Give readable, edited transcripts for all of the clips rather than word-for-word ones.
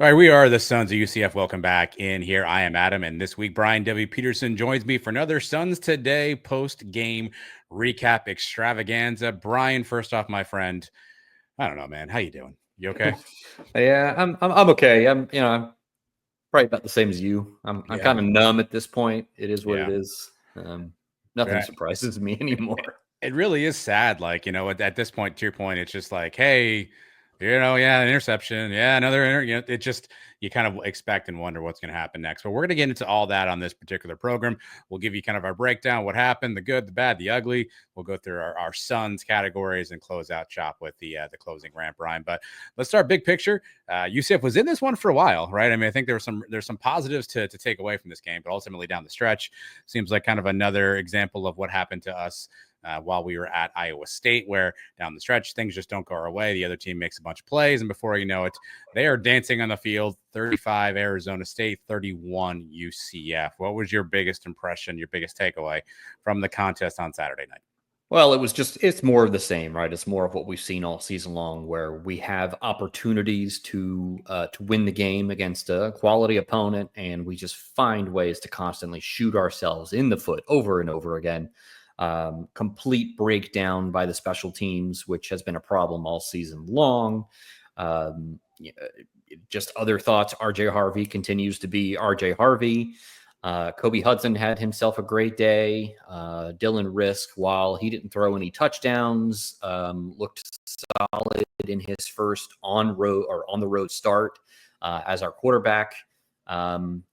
All right, we are the Sons of UCF. Welcome back in here. I am Adam, and this week Brian W. Peterson joins me for another Sons Today post-game recap extravaganza. Brian, first off, my friend, I don't know, man. How you doing? You okay? Yeah, I'm okay. I'm probably about the same as you. I'm Yeah, kind of numb at this point. It is what it yeah. is. Nothing Yeah. surprises me anymore. It really is sad. Like, at this point, to your point, it's just like, hey, yeah, interception. Yeah, it just, you kind of expect and wonder what's going to happen next. But we're going to get into all that on this particular program. We'll give you kind of our breakdown, what happened, the good, the bad, the ugly. We'll go through our Suns categories and close out shop with the closing rant, Brian. But let's start big picture. UCF was in this one for a while, right? I mean, I think there's some positives to take away from this game, but ultimately down the stretch, seems like kind of another example of what happened to us while we were at Iowa State, where down the stretch, things just don't go our way. The other team makes a bunch of plays, and before you know it, they are dancing on the field. 35 Arizona State, 31 UCF. What was your biggest impression, your biggest takeaway from the contest on Saturday night? Well, it's more of the same, right? It's more of what we've seen all season long, where we have opportunities to win the game against a quality opponent, and we just find ways to constantly shoot ourselves in the foot over and over again. Complete breakdown by the special teams, which has been a problem all season long. Just other thoughts. RJ Harvey continues to be RJ Harvey. Kobe Hudson had himself a great day. Dylan Rizk, while he didn't throw any touchdowns, looked solid in his first on the road start as our quarterback.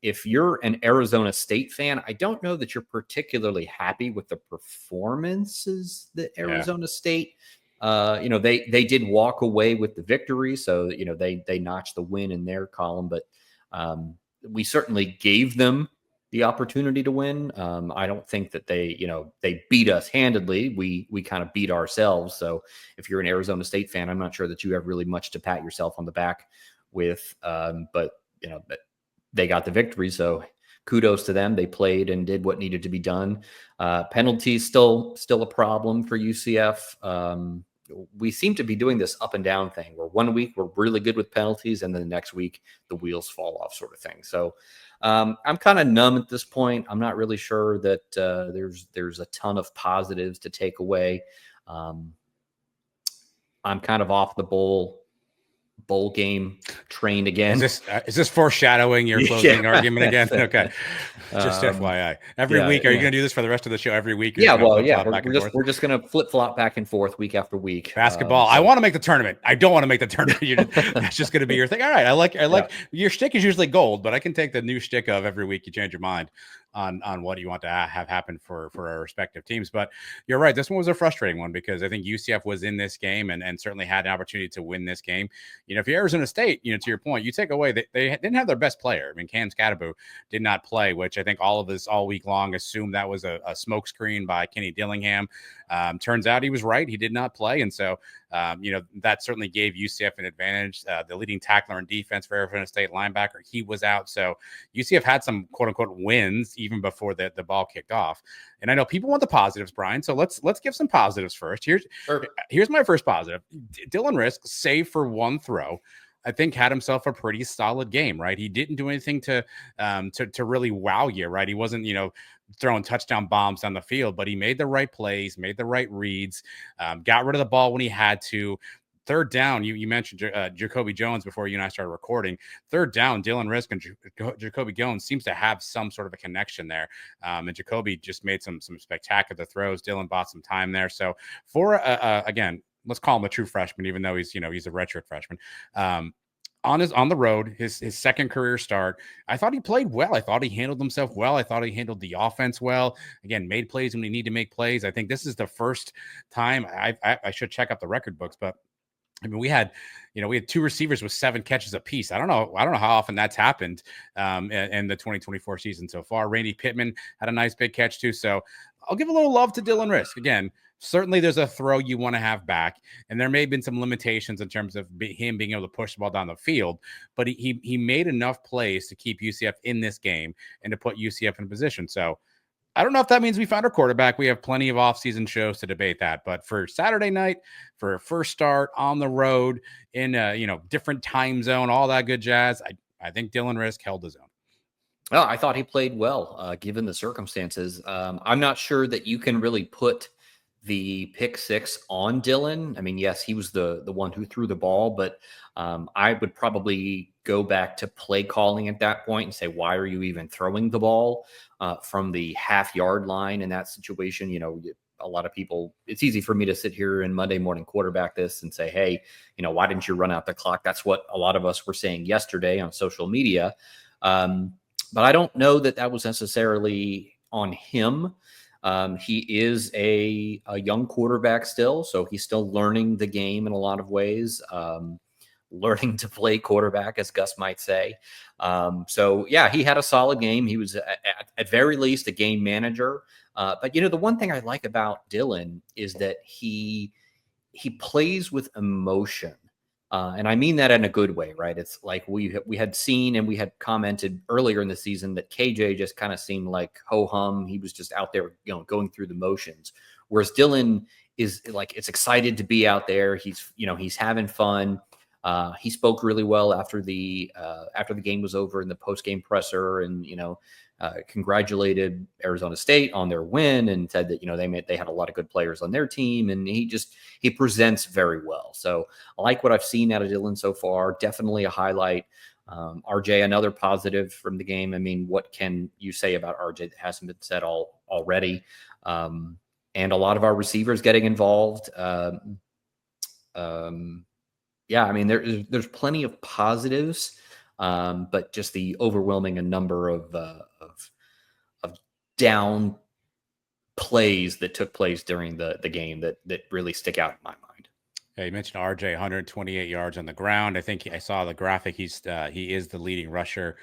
If you're an Arizona State fan, I don't know that you're particularly happy with the performances that Arizona State. They did walk away with the victory, so they notched the win in their column, but we certainly gave them the opportunity to win. I don't think that they beat us handedly. We kind of beat ourselves. So if you're an Arizona State fan, I'm not sure that you have really much to pat yourself on the back with. But they got the victory, so kudos to them. They played and did what needed to be done. Penalties still a problem for UCF. We seem to be doing this up and down thing where 1 week we're really good with penalties and then the next week the wheels fall off, sort of thing. So I'm kind of numb at this point. I'm not really sure that there's a ton of positives to take away. I'm kind of off the bowl game train again. Is this foreshadowing your closing argument again? Okay. Just FYI. Every week, are you going to do this for the rest of the show every week? We're just going to flip-flop back and forth week after week. Basketball. I want to make the tournament. I don't want to make the tournament. That's just going to be your thing. All right. I like your shtick is usually gold, but I can take the new shtick of every week you change your mind on what you want to have happen for our respective teams. But you're right. This one was a frustrating one because I think UCF was in this game and certainly had an opportunity to win this game. If you're Arizona State, to your point, you take away that they didn't have their best player. I mean, Cam Scatterbo did not play, which I think all of us all week long assumed that was a smokescreen by Kenny Dillingham. Turns out he was right. He did not play. And so, that certainly gave UCF an advantage. The leading tackler in defense for Arizona State, linebacker, he was out. So UCF had some quote unquote wins even before the ball kicked off. And I know people want the positives, Brian. So let's give some positives first. Here's my first positive. Dylan Rizk, save for one throw, I think had himself a pretty solid game, right? He didn't do anything to really wow you, right? He wasn't, throwing touchdown bombs down the field, but he made the right plays, made the right reads, got rid of the ball when he had to. Third down, you mentioned Jacoby Jones before you and I started recording. Third down, Dylan Rizk and Jacoby Jones seems to have some sort of a connection there. And Jacoby just made some spectacular throws. Dylan bought some time there. So for again, let's call him a true freshman, even though he's a redshirt freshman. On the road, his second career start, I thought he played well. I thought he handled himself well. I thought he handled the offense well. Again, made plays when we need to make plays. I think this is the first time I should check up the record books, but I mean, we had two receivers with 7 catches apiece. I don't know how often that's happened in the 2024 season so far. Randy Pittman had a nice big catch too. So I'll give a little love to Dylan Rizk. Again, certainly there's a throw you want to have back, and there may have been some limitations in terms of him being able to push the ball down the field, but he made enough plays to keep UCF in this game and to put UCF in a position. So I don't know if that means we found our quarterback. We have plenty of off-season shows to debate that. But for Saturday night, for a first start on the road in a different time zone, all that good jazz, I think Dylan Rizk held his own. Oh, I thought he played well, given the circumstances. I'm not sure that you can really put the pick six on Dylan. I mean, yes, he was the one who threw the ball, but I would probably go back to play calling at that point and say, why are you even throwing the ball from the half-yard line in that situation? A lot of people, it's easy for me to sit here and Monday morning quarterback this and say, hey, why didn't you run out the clock? That's what a lot of us were saying yesterday on social media. But I don't know that that was necessarily on him. He is a young quarterback still, so he's still learning the game in a lot of ways, learning to play quarterback, as Gus might say. So, yeah, he had a solid game. He was, at very least, a game manager. But, the one thing I like about Dylan is that he plays with emotion. And I mean that in a good way, right? It's like we had seen and we had commented earlier in the season that KJ just kind of seemed like ho-hum. He was just out there, going through the motions. Whereas Dylan is like, it's excited to be out there. He's having fun. He spoke really well after the game was over in the post-game presser, and congratulated Arizona State on their win and said that they had a lot of good players on their team, and he presents very well. So I like what I've seen out of Dylan so far. Definitely a highlight. RJ, another positive from the game. I mean, what can you say about RJ that hasn't been said already? And a lot of our receivers getting involved. Yeah, I mean, there's plenty of positives, but just the overwhelming number of down plays that took place during the game that really stick out in my mind. Yeah, you mentioned RJ, 128 yards on the ground. I think I saw the graphic. He is the leading rusher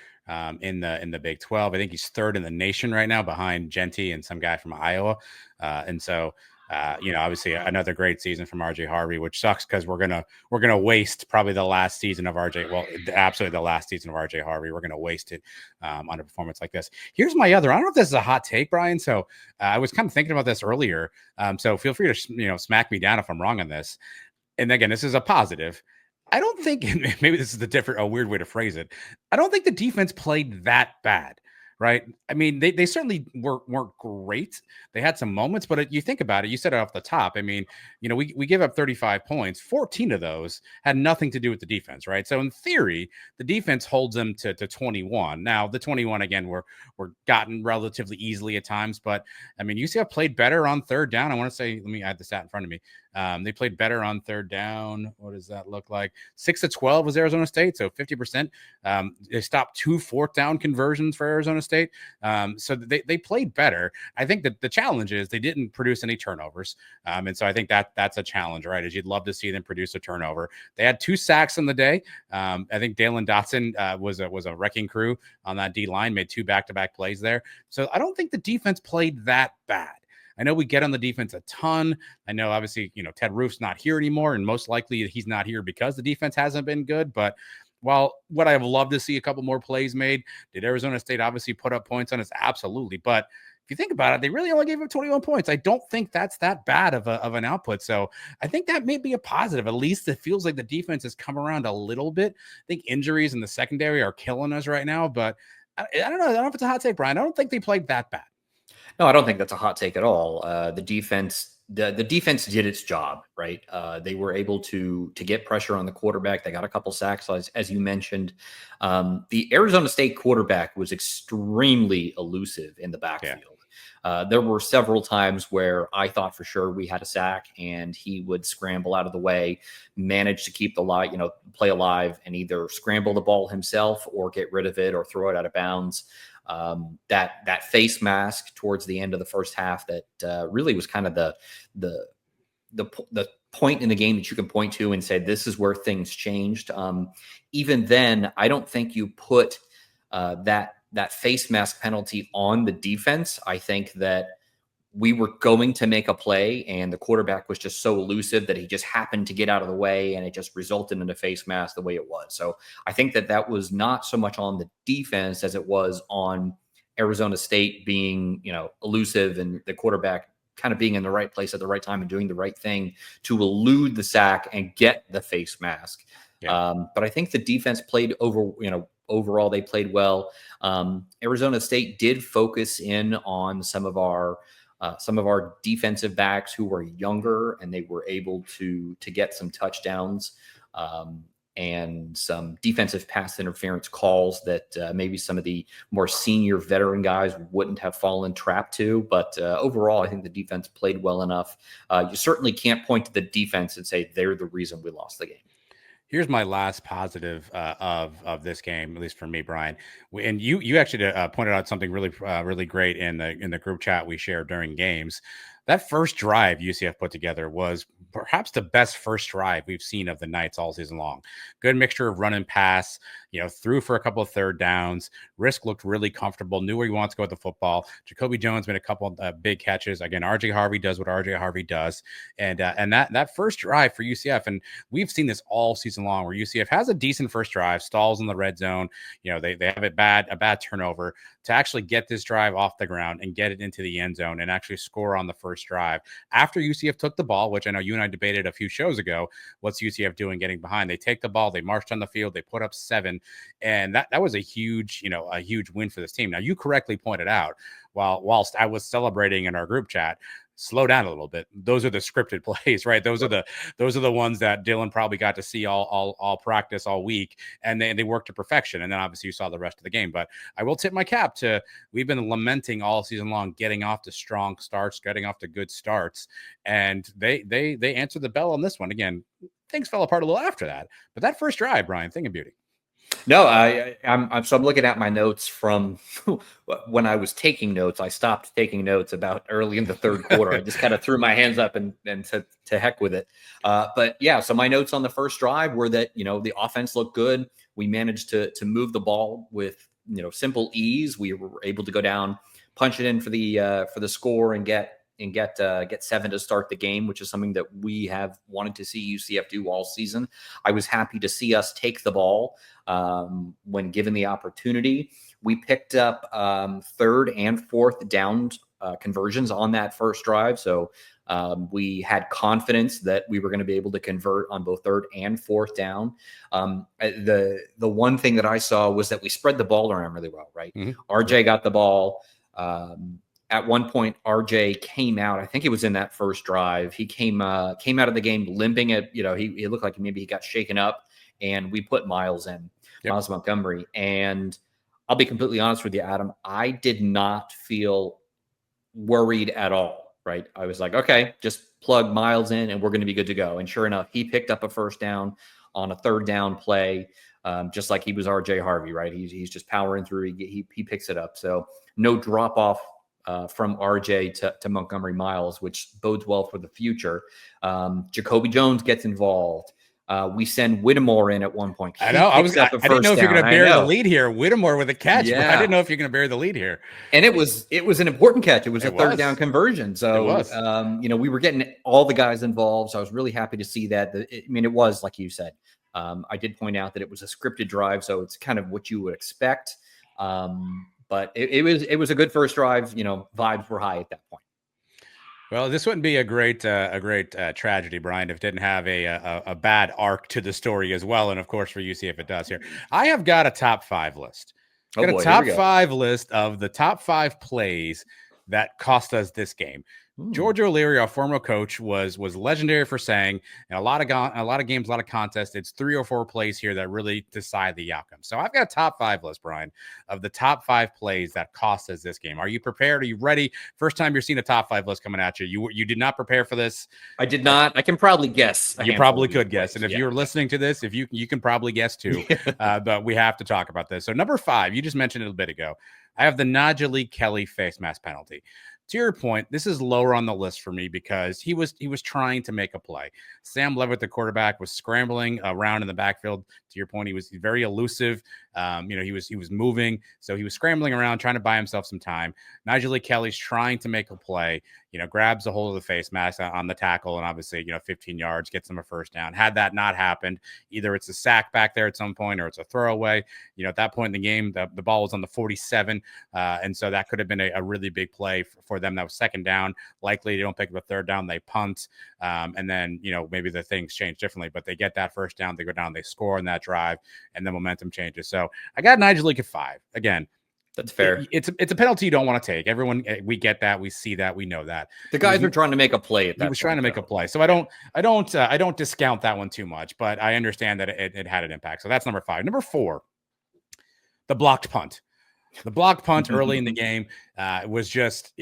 in the Big 12. I think he's third in the nation right now, behind Genty and some guy from Iowa. And so, obviously another great season from RJ Harvey, which sucks because we're gonna waste probably the last season of RJ. Well, absolutely the last season of RJ Harvey. We're gonna waste it on a performance like this. Here's my other. I don't know if this is a hot take, Brian. So I was kind of thinking about this earlier. So feel free to smack me down if I'm wrong on this. And again, this is a positive. I don't think maybe this is a weird way to phrase it. I don't think the defense played that bad. Right. I mean, they certainly weren't great. They had some moments, but you think about it, you said it off the top. I mean, we give up 35 points. 14 of those had nothing to do with the defense. Right. So in theory, the defense holds them to 21. Now, the 21, again, were gotten relatively easily at times. But I mean, UCF played better on third down. I want to say, let me add the stat in front of me. They played better on third down. What does that look like? 6-12 was Arizona State, so 50%. They stopped 2 fourth down conversions for Arizona State. So they played better. I think that the challenge is they didn't produce any turnovers. And so I think that's a challenge, right? As you'd love to see them produce a turnover. They had 2 sacks on the day. I think Dalen Dotson was a wrecking crew on that D line, made 2 back-to-back plays there. So I don't think the defense played that bad. I know we get on the defense a ton. I know, obviously, Ted Roof's not here anymore, and most likely he's not here because the defense hasn't been good. But while would I have loved to see a couple more plays made? Did Arizona State obviously put up points on us? Absolutely. But if you think about it, they really only gave up 21 points. I don't think that's that bad of an output. So I think that may be a positive. At least it feels like the defense has come around a little bit. I think injuries in the secondary are killing us right now. But I don't know. I don't know if it's a hot take, Brian. I don't think they played that bad. No, I don't think that's a hot take at all. The defense did its job, right? They were able to get pressure on the quarterback. They got a couple sacks, as you mentioned. The Arizona State quarterback was extremely elusive in the backfield. Yeah. There were several times where I thought for sure we had a sack, and he would scramble out of the way, manage to keep the play alive, and either scramble the ball himself or get rid of it or throw it out of bounds. That face mask towards the end of the first half that really was kind of the point in the game that you can point to and say this is where things changed. Even then, I don't think you put that face mask penalty on the defense. I think that we were going to make a play, and the quarterback was just so elusive that he just happened to get out of the way, and it just resulted in a face mask the way it was. So I think that was not so much on the defense as it was on Arizona State being, elusive, and the quarterback kind of being in the right place at the right time and doing the right thing to elude the sack and get the face mask. Yeah. But I think the defense played overall they played well. Arizona State did focus in on some of our defensive backs who were younger, and they were able to get some touchdowns. And some defensive pass interference calls that maybe some of the more senior veteran guys wouldn't have fallen trap to. But overall, I think the defense played well enough. You certainly can't point to the defense and say they're the reason we lost the game. Here's my last positive of this game, at least for me, Brian. And you actually pointed out something really great in the group chat we shared during games. That first drive UCF put together was perhaps the best first drive we've seen of the Knights all season long. Good mixture of run and pass, threw for a couple of third downs. Rizk looked really comfortable, knew where he wants to go with the football. Jacoby Jones made a couple of big catches. Again, RJ Harvey does what RJ Harvey does. And that first drive for UCF, and we've seen this all season long, where UCF has a decent first drive, stalls in the red zone. They have a bad turnover, to actually get this drive off the ground and get it into the end zone and actually score on the first drive. After UCF took the ball, which I know you and I debated a few shows ago, what's UCF doing getting behind? They take the ball, they marched on the field, they put up 7, and that was a huge win for this team. Now, you correctly pointed out, whilst I was celebrating in our group chat, slow down a little bit. Those are the scripted plays, right? Those are the ones that Dylan probably got to see all practice all week, and they worked to perfection. And then obviously you saw the rest of the game. But I will tip my cap to, we've been lamenting all season long, getting off to strong starts, getting off to good starts, and they answered the bell on this one. Again, things fell apart a little after that, but that first drive, Brian, thing of beauty. No, I'm looking at my notes from when I was taking notes. I stopped taking notes about early in the third quarter. I just kind of threw my hands up and said to heck with it. But yeah, so my notes on the first drive were that, the offense looked good. We managed to move the ball with, simple ease. We were able to go down, punch it in for the score, and get 7 to start the game, which is something that we have wanted to see UCF do all season. I was happy to see us take the ball when given the opportunity. We picked up 3rd and 4th down conversions on that first drive. So we had confidence that we were going to be able to convert on both 3rd and 4th down. The one thing that I saw was that we spread the ball around really well, right? Mm-hmm. RJ got the ball. At one point, RJ came out. I think it was in that first drive. He came out of the game limping. He looked like maybe he got shaken up, and we put Miles in, Miles Montgomery. And I'll be completely honest with you, Adam. I did not feel worried at all. Right? I was like, okay, just plug Miles in, and we're going to be good to go. And sure enough, he picked up a first down on a 3rd down play, just like he was RJ Harvey. Right? He's just powering through. He picks it up. So no drop off from RJ to Montgomery Miles, which bodes well for the future. Jacoby Jones gets involved. We send Whittemore in at one point. I know. I didn't know if you're going to bury the lead here. Whittemore with a catch. Yeah. But I didn't know if you're going to bury the lead here. And it was an important catch. It was a 3rd down conversion. So, we were getting all the guys involved. So I was really happy to see that. It was like you said. I did point out that it was a scripted drive, so it's kind of what you would expect. But it was a good first drive. Vibes were high at that point. Well, this wouldn't be a great tragedy, Brian, if it didn't have a bad arc to the story as well. And of course, for UCF, it does here. I have got a top 5 list. Got a top 5 list of the top 5 plays that cost us this game. George O'Leary, our former coach, was legendary for saying, in a lot of games, a lot of contests, it's 3 or 4 plays here that really decide the outcome. So I've got a top 5 list, Brian, of the top 5 plays that cost us this game. Are you prepared? Are you ready? First time you're seeing a top 5 list coming at you. You did not prepare for this. I did not. I can probably guess. You probably could guess. And if you're listening to this, if you can probably guess too. But we have to talk about this. So number 5, you just mentioned it a bit ago. I have the Najee Kelly face mask penalty. To your point, this is lower on the list for me because he was trying to make a play. Sam Levitt, the quarterback, was scrambling around in the backfield. To your point, he was very elusive. He was moving, so he was scrambling around trying to buy himself some time. Nigel Lee Kelly's trying to make a play, grabs a hold of the face mask on the tackle, and obviously, 15 yards, gets him a first down. Had that not happened, either it's a sack back there at some point or it's a throwaway. At that point in the game, the ball was on the 47, and so that could have been a really big play for them. That was second down. Likely they don't pick up a third down, they punt, and then maybe the things change differently, but they get that first down, they go down, they score on that drive, and the momentum changes. So I got Nigel Leake at 5. Again, that's fair. It's a penalty you don't want to take. Everyone, we get that, we see that, we know that. The guys were trying to make a play at that. He was trying to make a play, so I don't discount that one too much, but I understand that it had an impact. So that's number 5. Number 4, the blocked punt. The blocked punt early in the game was just,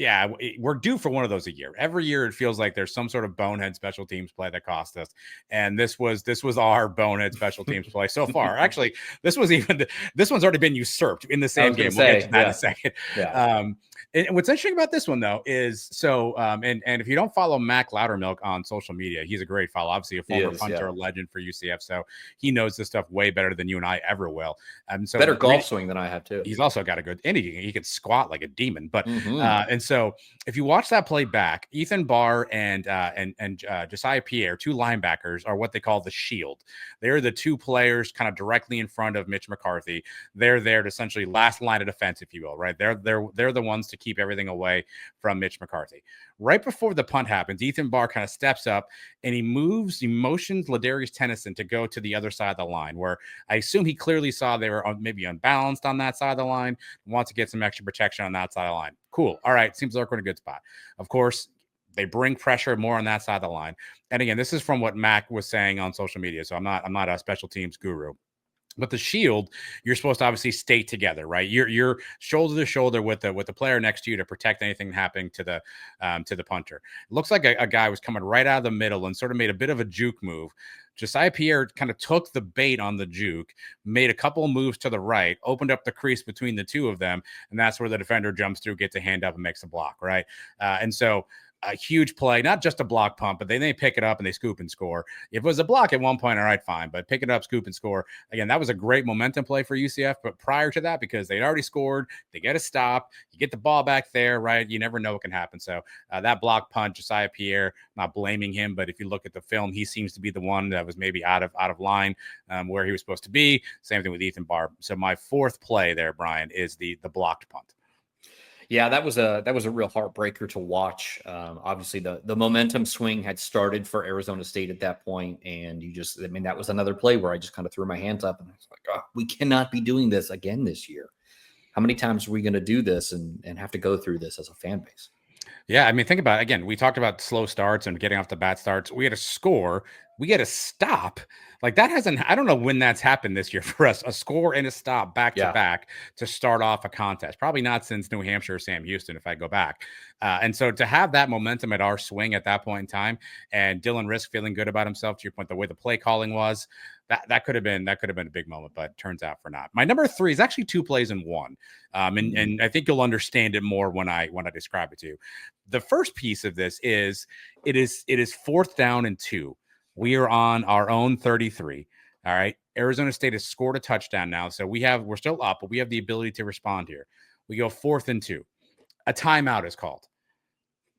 we're due for one of those a year. Every year it feels like there's some sort of bonehead special teams play that cost us. And this was our bonehead special teams play so far. Actually, this one's already been usurped in the same game. We'll get to that in a second. Yeah. And what's interesting about this one, though, is and if you don't follow Mac Loudermilk on social media, he's a great follow. Obviously, a former punter, a legend for UCF, so he knows this stuff way better than you and I ever will. So better golf swing than I have too. He's also got a good, and he can squat like a demon. But and so if you watch that play back, Ethan Barr and Josiah Pierre, 2 linebackers, are what they call the shield. They're the 2 players kind of directly in front of Mitch McCarthy. They're there to essentially last line of defense, if you will, right? They're the ones to keep everything away from Mitch McCarthy. Right before the punt happens, Ethan Barr kind of steps up and he motions Ladarius Tennyson to go to the other side of the line, where I assume he clearly saw they were maybe unbalanced on that side of the line, wants to get some extra protection on that side of the line. Cool. All right. Seems like we're in a good spot. Of course, they bring pressure more on that side of the line. And again, this is from what Mac was saying on social media, so I'm not a special teams guru. But the shield, you're supposed to obviously stay together, right? You're shoulder to shoulder with the player next to you to protect anything happening to the punter. It looks like a guy was coming right out of the middle and sort of made a bit of a juke move. Josiah Pierre kind of took the bait on the juke, made a couple of moves to the right, opened up the crease between the 2 of them, and that's where the defender jumps through, gets a hand up, and makes a block, right? And so a huge play, not just a block punt, but they pick it up and they scoop and score. If it was a block at one point, all right, fine, but pick it up, scoop and score. Again, that was a great momentum play for UCF, but prior to that, because they'd already scored, they get a stop, you get the ball back there, right? You never know what can happen. So that block punt, Josiah Pierre, not blaming him, but if you look at the film, he seems to be the one that was maybe out of line where he was supposed to be. Same thing with Ethan Barr. So my 4th play there, Brian, is the blocked punt. Yeah, that was a real heartbreaker to watch. Obviously, the momentum swing had started for Arizona State at that point, and that was another play where I just kind of threw my hands up and I was like, oh, we cannot be doing this again this year. How many times are we going to do this and have to go through this as a fan base? Yeah, I mean, think about it. Again, we talked about slow starts and getting off the bat starts. We had a score. We get a stop. Like that I don't know when that's happened this year for us, a score and a stop back to back to start off a contest. Probably not since New Hampshire or Sam Houston, if I go back. And so to have that momentum at our swing at that point in time, and Dylan Rizk feeling good about himself, to your point, the way the play calling was, that could have been a big moment, but turns out for not. My number 3 is actually 2 plays in one. And I think you'll understand it more when I describe it to you. The first piece of this is it is 4th down and 2. We are on our own 33. All right. Arizona State has scored a touchdown now. So we're still up, but we have the ability to respond here. We go 4th and 2. A timeout is called.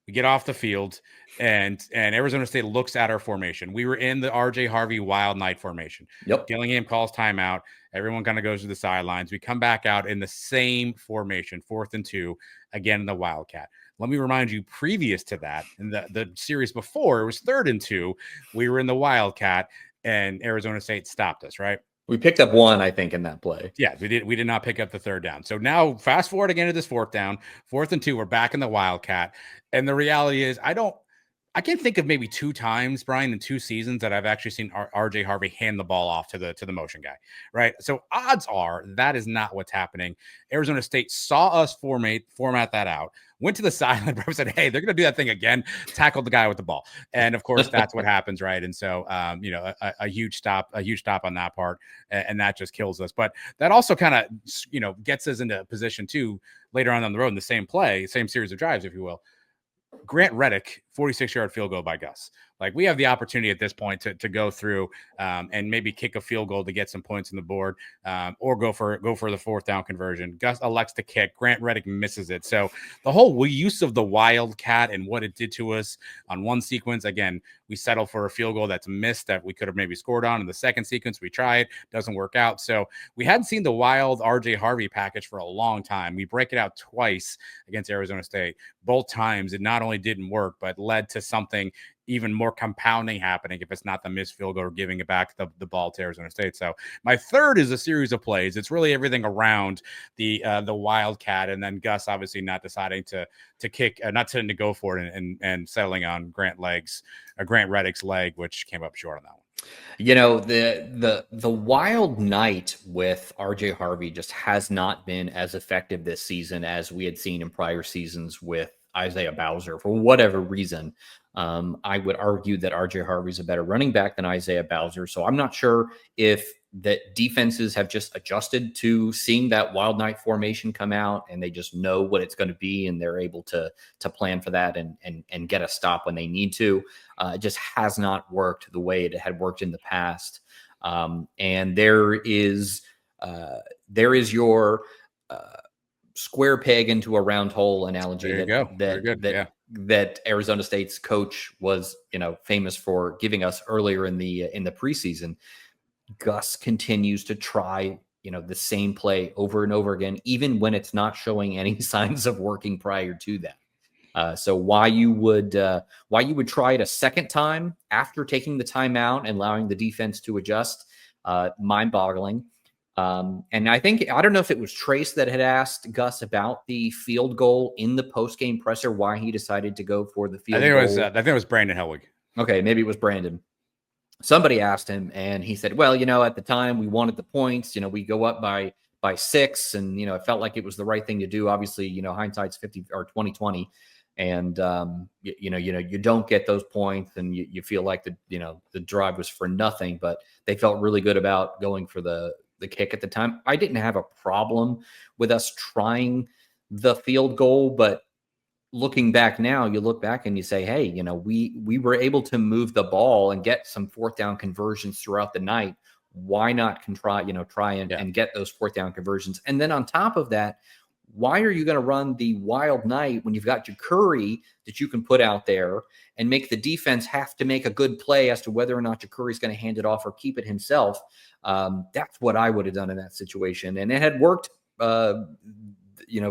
We get off the field and Arizona State looks at our formation. We were in the RJ Harvey Wild Night formation. Yep. Gillingham calls timeout. Everyone kind of goes to the sidelines. We come back out in the same formation, 4th and 2, again in the Wildcat. Let me remind you, previous to that, in the series before, it was 3rd and 2. We were in the Wildcat, and Arizona State stopped us, right? We picked up 1, I think, in that play. Yeah, we did. We did not pick up the 3rd down. So now, fast forward again to this 4th down, 4th and 2. We're back in the Wildcat, and the reality is, I can think of maybe 2 times, Brian, in 2 seasons that I've actually seen RJ Harvey hand the ball off to the motion guy, right? So odds are that is not what's happening. Arizona State saw us format that out, went to the sideline, said, hey, they're going to do that thing again, tackled the guy with the ball. And of course, that's what happens, right? And so, a huge stop on that part, and that just kills us. But that also kind of, gets us into a position too later on the road in the same play, same series of drives, if you will. Grant Reddick 46-yard field goal by Gus. Like, we have the opportunity at this point to go through and maybe kick a field goal to get some points on the board, or go for the fourth down conversion. Gus elects to kick. Grant Reddick misses it. So the whole use of the Wildcat and what it did to us on one sequence, again, we settle for a field goal that's missed that we could have maybe scored on. In the second sequence, we try it, doesn't work out. So we hadn't seen the wild RJ Harvey package for a long time. We break it out twice against Arizona State. Both times it not only didn't work, but led to something even more compounding happening if it's not the missed field goal or giving it back the ball to Arizona State. So my third is a series of plays. It's really everything around the Wildcat, and then Gus obviously not deciding to kick, not to go for it, and settling on Grant Reddick's leg, which came up short on that one. You know, the wild night with RJ Harvey just has not been as effective this season as we had seen in prior seasons with Isaiah Bowser for whatever reason. I would argue that RJ Harvey's a better running back than Isaiah Bowser. So I'm not sure if that defenses have just adjusted to seeing that wild night formation come out, and they just know what it's going to be, and they're able to plan for that and get a stop when they need to. It just has not worked the way it had worked in the past. And there is your square peg into a round hole analogy that Arizona State's coach was, famous for giving us earlier in the preseason. Gus continues to try, the same play over and over again, even when it's not showing any signs of working prior to that. So why you would try it a second time after taking the timeout and allowing the defense to adjust, mind-boggling. And I don't know if it was Trace that had asked Gus about the field goal in the post-game presser, why he decided to go for the field goal. I think it was Brandon Helwig. Okay, maybe it was Brandon. Somebody asked him, and he said, well, at the time we wanted the points, we go up by 6, and, it felt like it was the right thing to do. Obviously, hindsight's 2020. And, you don't get those points, and you feel like the drive was for nothing, but they felt really good about going for the kick at the time. I didn't have a problem with us trying the field goal, but looking back now, you look back and you say, hey, we were able to move the ball and get some fourth down conversions throughout the night. Why not try and get those fourth down conversions? And then on top of that, why are you going to run the wild night when you've got your Curry that you can put out there and make the defense have to make a good play as to whether or not your Curry's going to hand it off or keep it himself? That's what I would have done in that situation. And it had worked,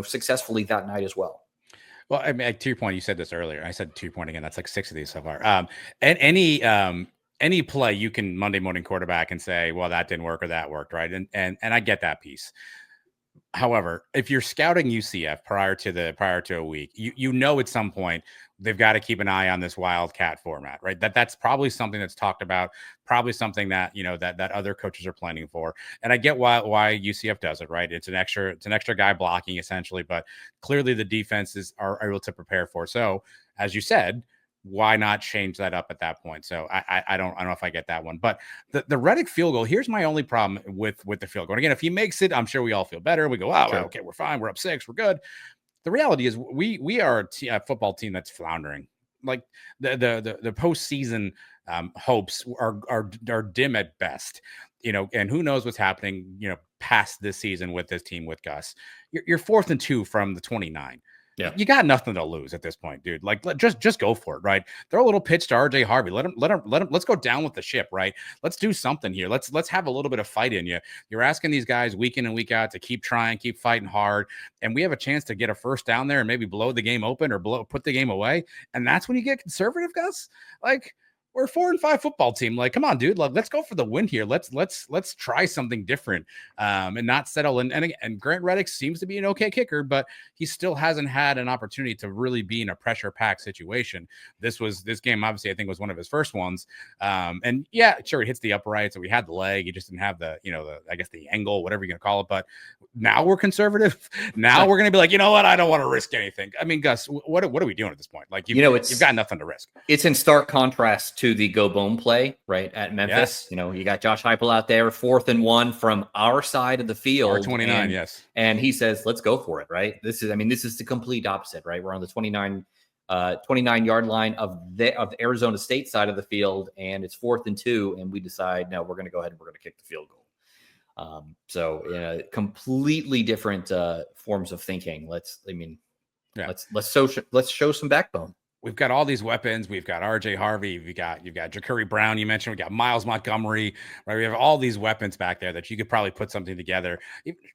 successfully that night as well. Well, I mean, to your point, you said this earlier. I said 2 point again. That's like 6 of these so far. And any play you can Monday morning quarterback and say, well, that didn't work or that worked, right? And I get that piece. However, if you're scouting UCF prior to a week, at some point they've got to keep an eye on this Wildcat format, right? That's probably something that's talked about, probably something that that other coaches are planning for. And I get why UCF does it, right? It's an extra guy blocking essentially, but clearly the defenses are able to prepare for. So as you said, why not change that up at that point? So I don't know if I get that one, but the Reddick field goal, here's my only problem with the field goal. And again, if he makes it, I'm sure we all feel better. We go, wow, sure. Okay, we're fine. We're up 6. We're good. The reality is we are a football team that's floundering. Like the postseason hopes are dim at best, and who knows what's happening, past this season with this team with Gus. You're 4th and 2 from the 29. Yeah, you got nothing to lose at this point, dude. Like, just go for it, right? Throw a little pitch to RJ Harvey. Let him. Let's go down with the ship, right? Let's do something here. Let's have a little bit of fight in you. You're asking these guys week in and week out to keep trying, keep fighting hard, and we have a chance to get a first down there and maybe blow the game open or put the game away. And that's when you get conservative, Gus. Like, we're a 4-5 football team. Like, come on, dude. Like, let's go for the win here. Let's try something different, and not settle in. And Grant Reddick seems to be an okay kicker, but he still hasn't had an opportunity to really be in a pressure pack situation. This game, obviously, I think was one of his first ones. And yeah, sure, it hits the upright, so we had the leg. He just didn't have the the angle, whatever you're gonna call it. But now we're conservative. Now we're gonna be like, you know what? I don't want to risk anything. I mean, Gus, what are we doing at this point? Like, you've got nothing to risk. It's in stark contrast to the go bone play, right, at Memphis. Yeah. You got Josh Heupel out there, 4th and 1 from our side of the field. 29, and, yes. And he says, let's go for it, right? This is the complete opposite, right? We're on the 29 29-yard line of the Arizona State side of the field, and it's 4th and 2, and we decide, no, we're going to go ahead and we're going to kick the field goal. So completely different forms of thinking. Let's show some backbone. We've got all these weapons. We've got RJ Harvey. You've got Ja'Carri Brown. You mentioned we got Miles Montgomery. Right, we have all these weapons back there that you could probably put something together.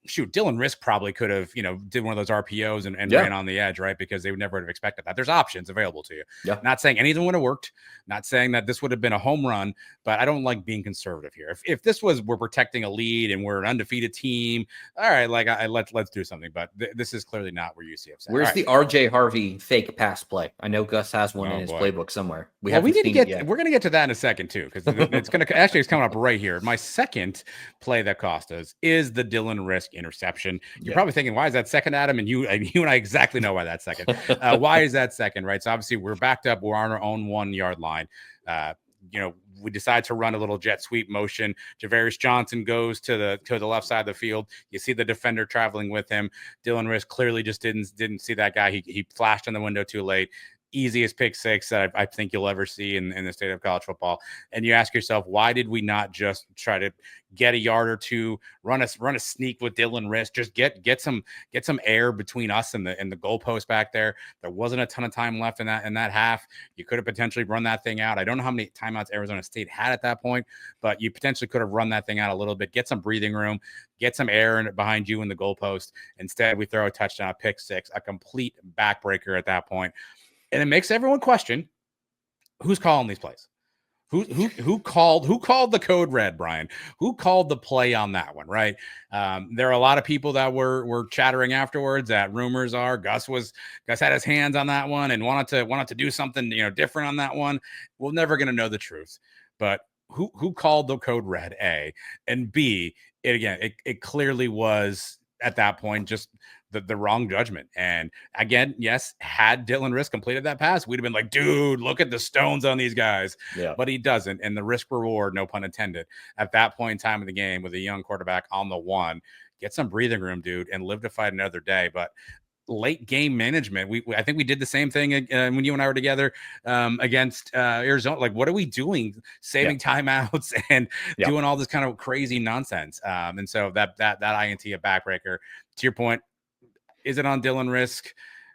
Shoot, Dylan Rizk probably could have did one of those RPOs and ran on the edge, right? Because they would never have expected that. There's options available to you. Yeah. Not saying anything would have worked. Not saying that this would have been a home run, but I don't like being conservative here. If this was we're protecting a lead and we're an undefeated team, all right, let's do something. But this is clearly not where UCF's at. Where's the RJ Harvey fake pass play? I know Gus has one in his playbook somewhere. We're going to get to that in a second too, because it's coming up right here. My second play that cost us is the Dylan Rizk interception. You're probably thinking, why is that second, Adam? And you and I exactly know why that's second. Why is that second, right? So obviously we're backed up. We're on our own 1 yard line. We decide to run a little jet sweep motion. Javarius Johnson goes to the left side of the field. You see the defender traveling with him. Dylan Rizk clearly just didn't see that guy. He flashed in the window too late. Easiest pick six that I think you'll ever see in the state of college football. And you ask yourself, why did we not just try to get a yard or two, run a sneak with Dylan Rizk, just get some air between us and the goalpost back there? There wasn't a ton of time left in that half. You could have potentially run that thing out. I don't know how many timeouts Arizona State had at that point, but you potentially could have run that thing out a little bit, get some breathing room, get some air behind you in the goalpost. Instead, we throw a touchdown, a pick six, a complete backbreaker at that point. And it makes everyone question who's calling these plays. Who called the code red, Brian? Who called the play on that one, right? There are a lot of people that were chattering afterwards that rumors are Gus had his hands on that one and wanted to do something different on that one. We're never going to know the truth. But who called the code red, A, and B, it clearly was at that point just the wrong judgment. And again, yes, had Dylan Rizk completed that pass, we'd have been like, dude, look at the stones on these guys. Yeah. But he doesn't. And the risk reward, no pun intended, at that point in time of the game with a young quarterback on the one, get some breathing room, dude, and live to fight another day. But late game management, I think we did the same thing when you and I were together against Arizona. Like, what are we doing? Saving timeouts and doing all this kind of crazy nonsense. And so that INT, a backbreaker. To your point, is it on Dylan Rizk? I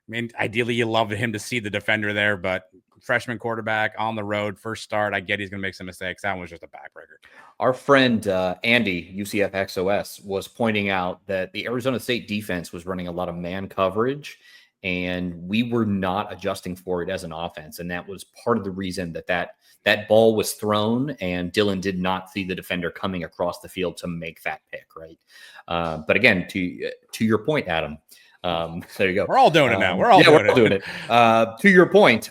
mean, ideally, you love him to see the defender there, but freshman quarterback on the road, first start. I get he's going to make some mistakes. That was just a backbreaker. Our friend Andy, UCF XOS, was pointing out that the Arizona State defense was running a lot of man coverage, and we were not adjusting for it as an offense. And that was part of the reason that ball was thrown, and Dylan did not see the defender coming across the field to make that pick, right? But again, to your point, Adam, there you go. We're all doing it now. We're all doing it. To your point,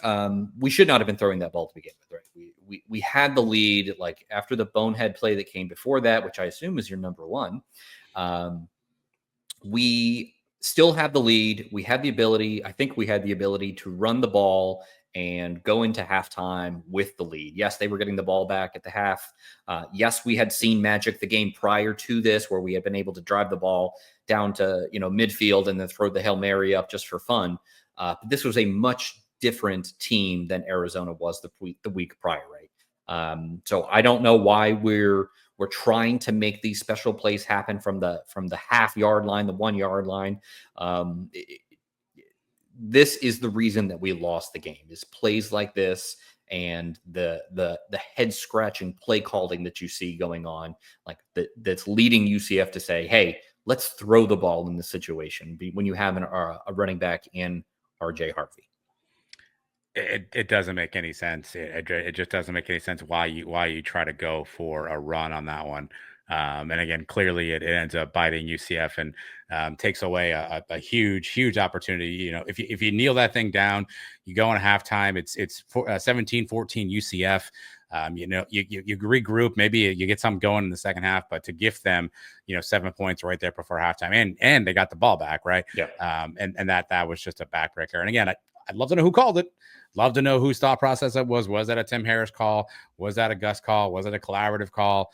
we should not have been throwing that ball to begin with, right? We had the lead, like after the bonehead play that came before that, which I assume is your number one. We still have the lead. We had the ability. I think we had the ability to run the ball and go into halftime with the lead. Yes, they were getting the ball back at the half. Yes, we had seen magic the game prior to this, where we had been able to drive the ball down to midfield and then throw the Hail Mary up just for fun. But this was a much different team than Arizona was the week prior, right? So I don't know why we're trying to make these special plays happen from the half yard line, the 1 yard line. This is the reason that we lost the game, is plays like this and the head scratching play calling that you see going on, like that's leading UCF to say, hey, let's throw the ball in this situation when you have a running back in RJ Harvey. It doesn't make any sense. It just doesn't make any sense why you try to go for a run on that one. And again, clearly it ends up biting UCF and takes away a huge opportunity. If you kneel that thing down, you go in halftime. It's 17-14 UCF. You regroup. Maybe you get something going in the second half, but to gift them, 7 points right there before halftime, and they got the ball back, right? Yeah. And that was just a backbreaker. And again, I'd love to know who called it. Love to know whose thought process that was. Was that a Tim Harris call? Was that a Gus call? Was it a collaborative call?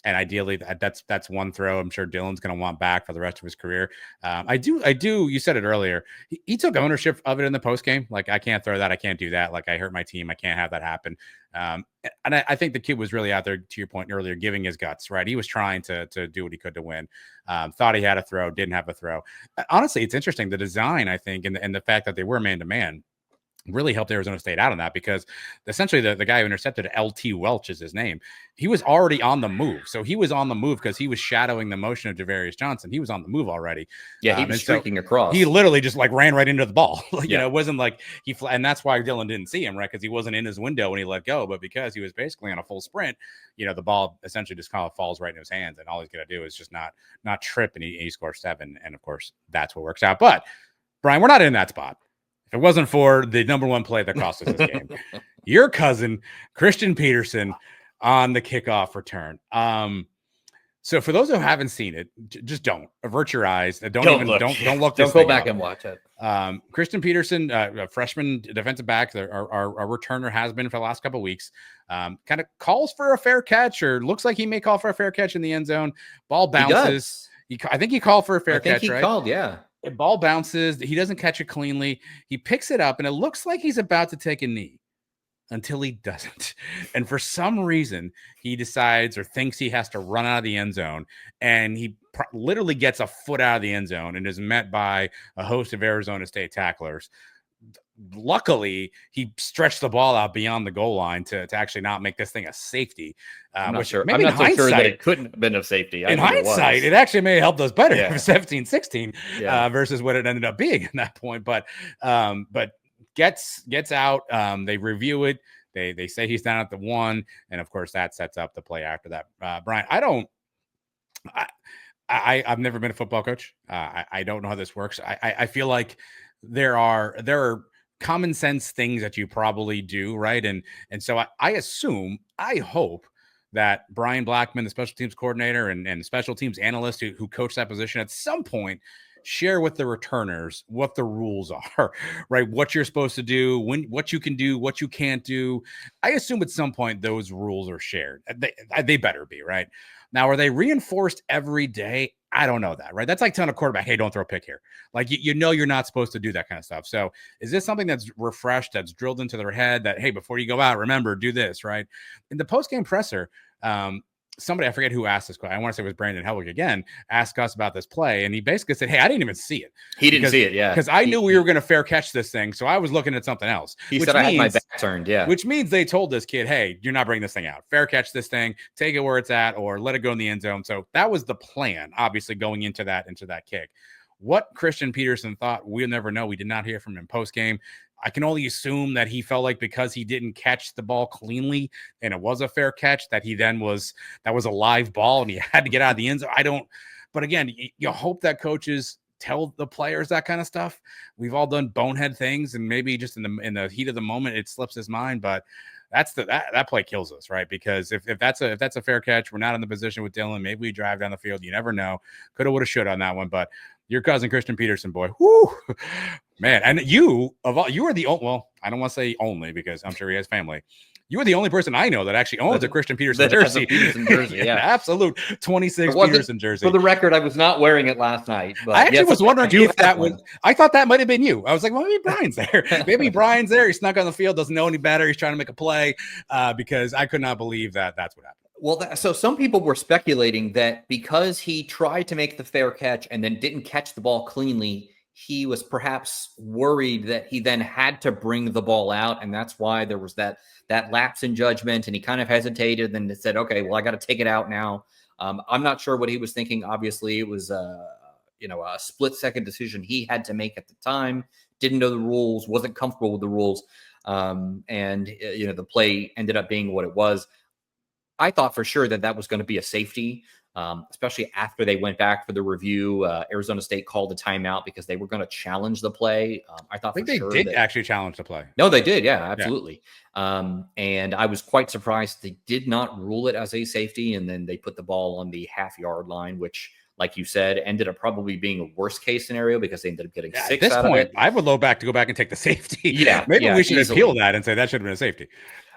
And ideally that's one throw I'm sure Dylan's going to want back for the rest of his career. I do. You said it earlier. He took ownership of it in the post game. Like, I can't throw that. I can't do that. Like, I hurt my team. I can't have that happen. And I think the kid was really out there, to your point earlier, giving his guts, right? He was trying to do what he could to win. Thought he had a throw, didn't have a throw. Honestly, it's interesting. The design, I think, and the fact that they were man-to-man really helped Arizona State out on that, because essentially the guy who intercepted, LT Welch is his name. He was already on the move. So he was on the move because he was shadowing the motion of Javarius Johnson. He was on the move already. Yeah, he was streaking across. He literally just like ran right into the ball. You know, it wasn't like and that's why Dylan didn't see him, right? Because he wasn't in his window when he let go, but because he was basically on a full sprint, you know, the ball essentially just kind of falls right in his hands, and all he's gonna do is just not trip, and he scores 7. And of course, that's what works out. But Brian, we're not in that spot. If it wasn't for the number one play that cost us this game, your cousin, Christian Peterson, on the kickoff return. So for those who haven't seen it, just don't avert your eyes. Don't look. Don't go back and watch it. Christian Peterson, a freshman defensive back, our returner has been for the last couple of weeks. Kind of calls for a fair catch, or looks like he may call for a fair catch in the end zone. Ball bounces. I think he called for a fair catch, right? Called, yeah. Ball bounces. He doesn't catch it cleanly. He picks it up, and it looks like he's about to take a knee until he doesn't. And for some reason, he decides or thinks he has to run out of the end zone, and he literally gets a foot out of the end zone and is met by a host of Arizona State tacklers. Luckily, he stretched the ball out beyond the goal line to actually not make this thing a safety. I'm not sure that it couldn't have been a safety. In hindsight, it actually may have helped us better for 17-16 versus what it ended up being at that point. But gets out. They review it. They say he's down at the 1, and of course that sets up the play after that. Brian, I've never been a football coach. I don't know how this works. I feel like there are common sense things that you probably do, right? And so I hope that Brian Blackman, the special teams coordinator and special teams analyst who coach that position, at some point share with the returners what the rules are, right? What you're supposed to do, what you can do, what you can't do. I assume at some point those rules are shared. They better be, right? Now, are they reinforced every day? I don't know that, right? That's like telling a quarterback, hey, don't throw a pick here. Like, you know, you're not supposed to do that kind of stuff. So is this something that's refreshed, that's drilled into their head that, hey, before you go out, remember, do this, right? In the post-game presser, somebody, I forget who asked this question. I want to say it was Brandon Helwig again, asked us about this play. And he basically said, hey, I didn't even see it. He didn't see it, yeah. Because I knew we were going to fair catch this thing. So I was looking at something else. He said I had my back turned, yeah. Which means they told this kid, hey, you're not bringing this thing out. Fair catch this thing, take it where it's at, or let it go in the end zone. So that was the plan, obviously, going into that kick. What Christian Peterson thought, we'll never know. We did not hear from him post-game. I can only assume that he felt like because he didn't catch the ball cleanly and it was a fair catch, that that was a live ball and he had to get out of the end zone. But again, you hope that coaches tell the players that kind of stuff. We've all done bonehead things, and maybe just in the heat of the moment, it slips his mind. But that play kills us, right? Because if that's a fair catch, we're not in the position with Dylan. Maybe we drive down the field. You never know. Coulda, woulda, shoulda on that one. But your cousin Christian Peterson, boy, whoo, man! And you are the well, I don't want to say only because I'm sure he has family. You are the only person I know that actually owns a Christian Peterson jersey. Yeah, absolute 26 Peterson jersey. For the record, I was not wearing it last night. But I actually was wondering if that was. I thought that might have been you. I was like, well, maybe Brian's there. Maybe Brian's there. He snuck on the field, doesn't know any better. He's trying to make a play because I could not believe that that's what happened. Well, so some people were speculating that because he tried to make the fair catch and then didn't catch the ball cleanly, he was perhaps worried that he then had to bring the ball out, and that's why there was that lapse in judgment, and he kind of hesitated and said, okay, well, I got to take it out now. I'm not sure what he was thinking. Obviously, it was a split-second decision he had to make at the time, didn't know the rules, wasn't comfortable with the rules, and the play ended up being what it was. I thought for sure that was going to be a safety, especially after they went back for the review. Arizona State called a timeout because they were going to challenge the play. I think they did actually challenge the play. No, they did. Yeah, absolutely. Yeah. And I was quite surprised they did not rule it as a safety. And then they put the ball on the half-yard line, which, like you said, ended up probably being a worst-case scenario because they ended up getting 6 at this point, I would go back and take the safety. Yeah, maybe we should appeal that and say that should have been a safety.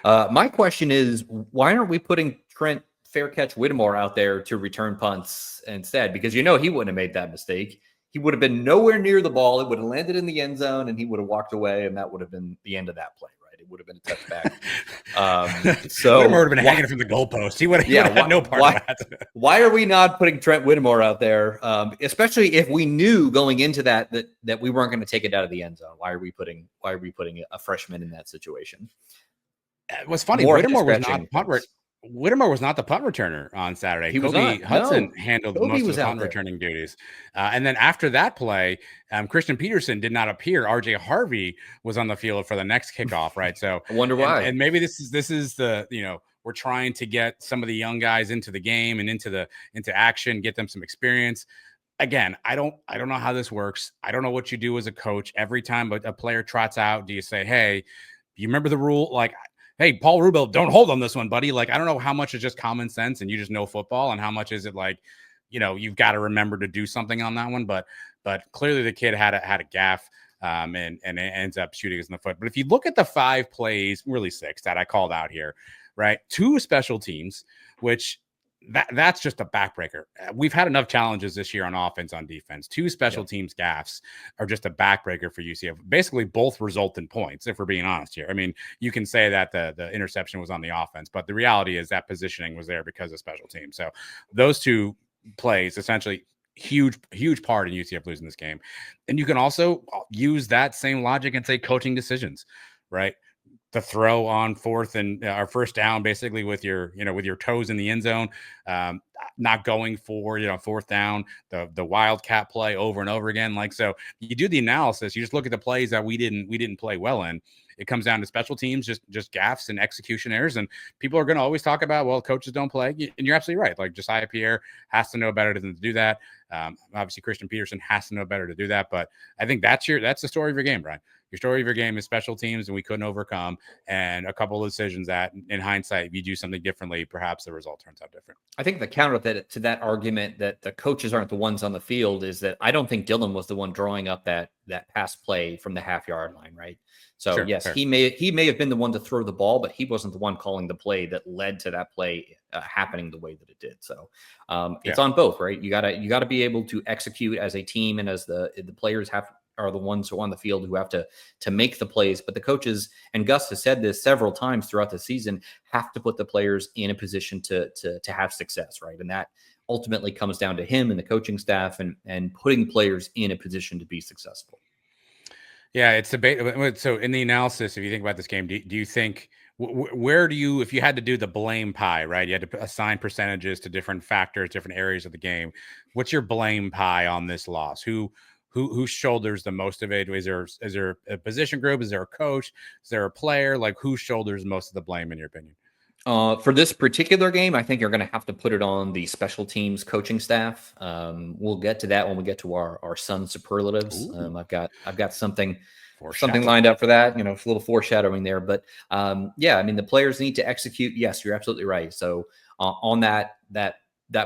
My question is, why aren't we putting Trent Fair Catch Whittemore out there to return punts instead, because he wouldn't have made that mistake. He would have been nowhere near the ball. It would have landed in the end zone, and he would have walked away, and that would have been the end of that play, right? It would have been a touchback. So Whittemore would have been hanging from the goalpost. He would have had no part of that. Why are we not putting Trent Whittemore out there, especially if we knew going into that we weren't going to take it out of the end zone? Why are we putting a freshman in that situation? It was funny. Whittemore was not the punt returner on Saturday. Kobe Hudson handled most of the punt returning duties. And then after that play, Christian Peterson did not appear. RJ Harvey was on the field for the next kickoff, right? So I wonder why. And maybe this is the, we're trying to get some of the young guys into the game and into action, get them some experience. Again, I don't know how this works. I don't know what you do as a coach. Every time a player trots out, do you say, hey, you remember the rule? Like, hey, Paul Rubel, don't hold on this one, buddy. Like, I don't know how much is just common sense and you just know football, and how much is it like, you've got to remember to do something on that one. But clearly the kid had a gaff, and it ends up shooting us in the foot. But if you look at the 5 plays, really 6 that I called out here, right? 2 special teams, which that's just a backbreaker. We've had enough challenges this year on offense, on defense. 2 special teams gaffes are just a backbreaker for UCF. Basically, both result in points, if we're being honest here. I mean, you can say that the interception was on the offense, but the reality is that positioning was there because of special teams. So those 2 plays, essentially, huge part in UCF losing this game. And you can also use that same logic and say coaching decisions, right? The throw on fourth and our first down, basically with your toes in the end zone, not going for, fourth down, the wildcat play over and over again. Like, so you do the analysis, you just look at the plays that we didn't play well in. It comes down to special teams, just gaffes and execution errors. And people are going to always talk about, well, coaches don't play. And you're absolutely right. Like, Josiah Pierre has to know better than to do that. Obviously Christian Peterson has to know better to do that. But I think that's the story of your game, Brian. Your story of your game is special teams, and we couldn't overcome, and a couple of decisions that, in hindsight, if you do something differently, perhaps the result turns out different. I think the counter to that argument that the coaches aren't the ones on the field is that I don't think Dylan was the one drawing up that pass play from the half-yard line, right? So sure, yes, fair. He may have been the one to throw the ball, but he wasn't the one calling the play that led to that play happening the way that it did. So it's on both, right? You gotta be able to execute as a team, and as the players are the ones who are on the field who have to make the plays. But the coaches, and Gus has said this several times throughout the season, have to put the players in a position to have success, right? And that ultimately comes down to him and the coaching staff and putting players in a position to be successful. Yeah, it's debate. So in the analysis, if you think about this game, do you think, where do you, if you had to do the blame pie, right? You had to assign percentages to different factors, different areas of the game. What's your blame pie on this loss? Who shoulders the most of it? Is there a position group? Is there a coach? Is there a player? Like, who shoulders most of the blame, in your opinion? For this particular game, I think you're going to have to put it on the special teams coaching staff. We'll get to that when we get to our Sun superlatives. I've got something lined up for that. A little foreshadowing there, but yeah, I mean, the players need to execute. Yes, you're absolutely right. So on that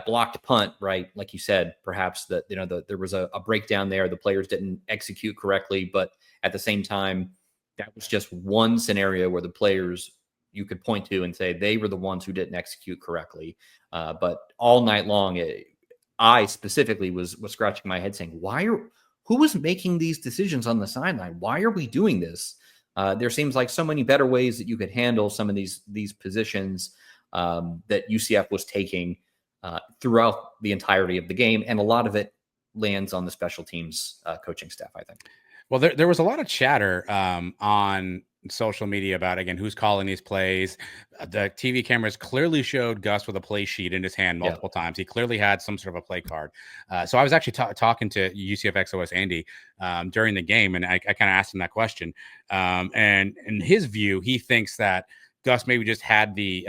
blocked punt, right? Like you said, perhaps that, there was a breakdown there. The players didn't execute correctly, but at the same time, that was just one scenario where the players you could point to and say they were the ones who didn't execute correctly. But all night long, I specifically was scratching my head saying, who was making these decisions on the sideline? Why are we doing this? There seems like so many better ways that you could handle some of these positions that UCF was taking throughout the entirety of the game. And a lot of it lands on the special teams coaching staff, I think. Well, there was a lot of chatter on social media about, again, who's calling these plays. The TV cameras clearly showed Gus with a play sheet in his hand multiple times. He clearly had some sort of a play card. So I was actually talking to UCF XOS Andy during the game, and I kind of asked him that question. And in his view, he thinks that Gus maybe just had the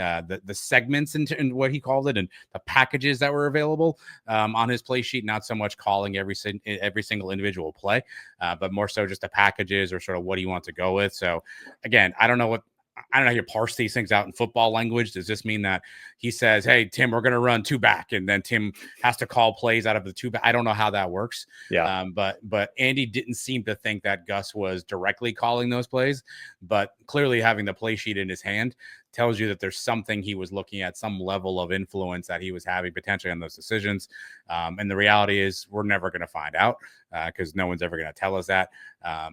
segments and what he called it, and the packages that were available on his play sheet, not so much calling every single individual play, but more so just the packages or sort of what he wants to go with. So again, I don't know how you parse these things out in football language. Does this mean that he says, hey, Tim, we're going to run 2 back, and then Tim has to call plays out of the 2 back? I don't know how that works. Yeah. But Andy didn't seem to think that Gus was directly calling those plays, but clearly having the play sheet in his hand tells you that there's something he was looking at, some level of influence that he was having potentially on those decisions. And the reality is we're never going to find out because no one's ever going to tell us that.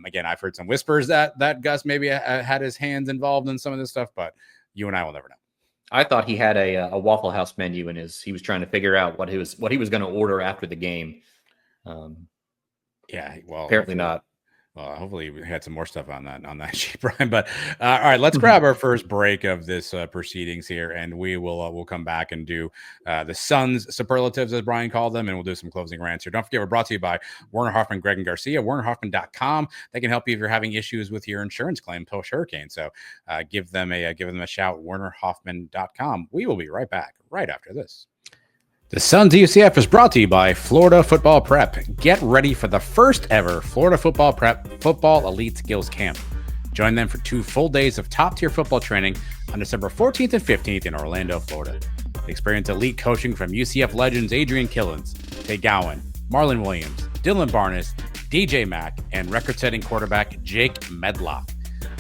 Again, I've heard some whispers that Gus maybe had his hands involved in some of this stuff, but you and I will never know. I thought he had a Waffle House menu in he was trying to figure out what he was going to order after the game. Yeah, well, apparently not. Well, hopefully we had some more stuff on that sheet, Brian. But all right, let's grab our first break of this proceedings here, and we'll come back and do the Suns superlatives, as Brian called them, and we'll do some closing rants here. Don't forget, we're brought to you by Werner, Hoffman, Greig Garcia, WernerHoffman.com. They can help you if you're having issues with your insurance claim post hurricane. So give them a shout, WernerHoffman.com. We will be right back right after this. The Sons of UCF is brought to you by Florida Football Prep. Get ready for the first ever Florida Football Prep Football Elite Skills Camp. Join them for 2 full days of top-tier football training on December 14th and 15th in Orlando, Florida. Experience elite coaching from UCF legends Adrian Killens, Tay Gowan, Marlon Williams, Dylan Barnes, DJ Mack, and record-setting quarterback Jake Medlock.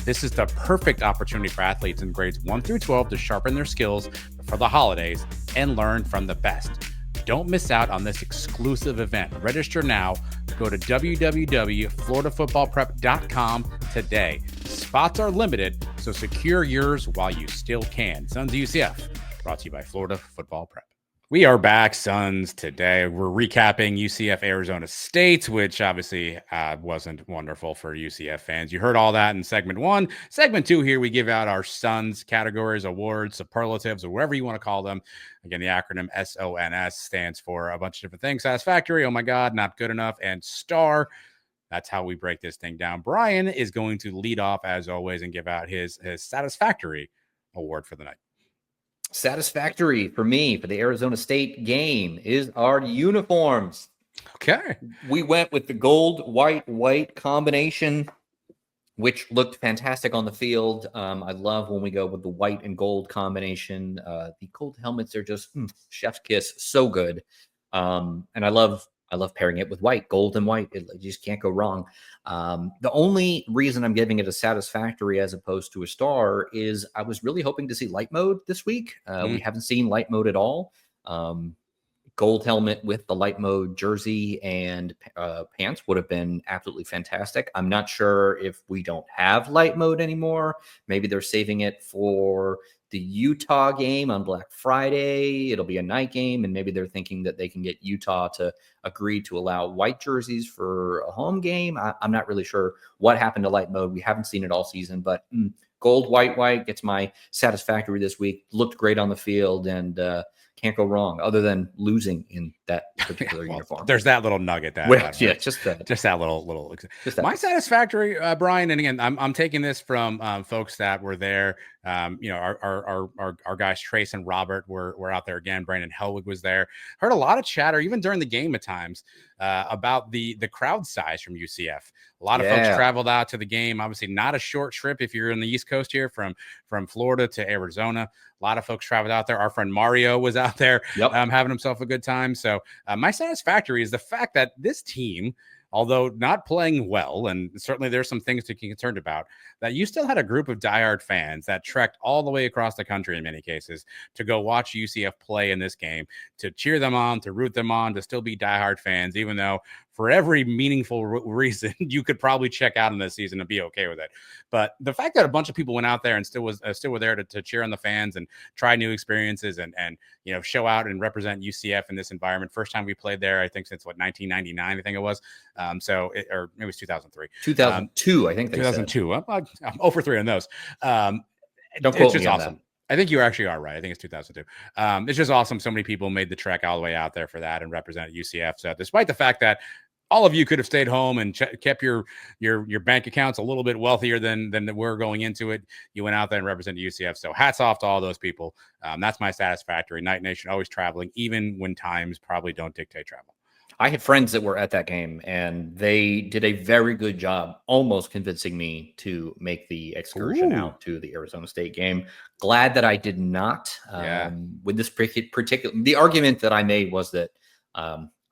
This is the perfect opportunity for athletes in grades 1 through 12 to sharpen their skills for the holidays and learn from the best. Don't miss out on this exclusive event. Register now. Go to www.floridafootballprep.com today. Spots are limited, so secure yours while you still can. Sons of UCF, brought to you by Florida Football Prep. We are back, Sons, today. We're recapping UCF Arizona State, which obviously wasn't wonderful for UCF fans. You heard all that in segment 1. Segment 2 here, we give out our Sons categories, awards, superlatives, or whatever you want to call them. Again, the acronym SONS stands for a bunch of different things. Satisfactory, oh my God, not good enough, and star. That's how we break this thing down. Brian is going to lead off, as always, and give out his satisfactory award for the night. Satisfactory for me for the Arizona State game is our uniforms. Okay. We went with the gold, white combination, which looked fantastic on the field. I love when we go with the white and gold combination. The gold helmets are just chef's kiss, so good. And I love pairing it with white, gold and white. You just can't go wrong. The only reason I'm giving it a satisfactory as opposed to a star is I was really hoping to see light mode this week. We haven't seen light mode at all. Gold helmet with the light mode jersey and pants would have been absolutely fantastic. I'm not sure if we don't have light mode anymore. Maybe they're saving it for the Utah game on Black Friday. It'll be a night game, and maybe they're thinking that they can get Utah to agree to allow white jerseys for a home game. I'm not really sure what happened to light mode. We haven't seen it all season, but gold, white gets my satisfactory this week. Looked great on the field, and can't go wrong other than losing in that particular uniform. There's that little nugget that just that little my satisfactory, Brian. And again, I'm taking this from folks that were there. Our guys Trace and Robert were out there again. Brandon Helwig was there. Heard a lot of chatter even during the game at times about the crowd size from UCF. A lot of folks traveled out to the game. Obviously, not a short trip if you're in the East Coast here from Florida to Arizona. A lot of folks traveled out there. Our friend Mario was out there having himself a good time. So my satisfactory is the fact that this team, although not playing well, and certainly there's some things to be concerned about, that you still had a group of diehard fans that trekked all the way across the country in many cases to go watch UCF play in this game, to cheer them on, to root them on, to still be diehard fans, even though for every meaningful reason you could probably check out in this season and be okay with it. But the fact that a bunch of people went out there and still were there to cheer on the fans and try new experiences and show out and represent UCF in this environment. First time we played there, I think since 1999, I think it was. Or maybe it was 2003. 2002, I think they 2002. I'm 0 for 3 on those. Don't quote me on awesome. That. I think you actually are right. I think it's 2002. It's just awesome. So many people made the trek all the way out there for that and represented UCF. So despite the fact that all of you could have stayed home and kept your bank accounts a little bit wealthier than we're going into it, you went out there and represented UCF. So hats off to all those people. That's my satisfactory. Night Nation always traveling, even when times probably don't dictate travel. I had friends that were at that game, and they did a very good job almost convincing me to make the excursion out to the Arizona State game. Glad that I did not. With this particular, the argument that I made was that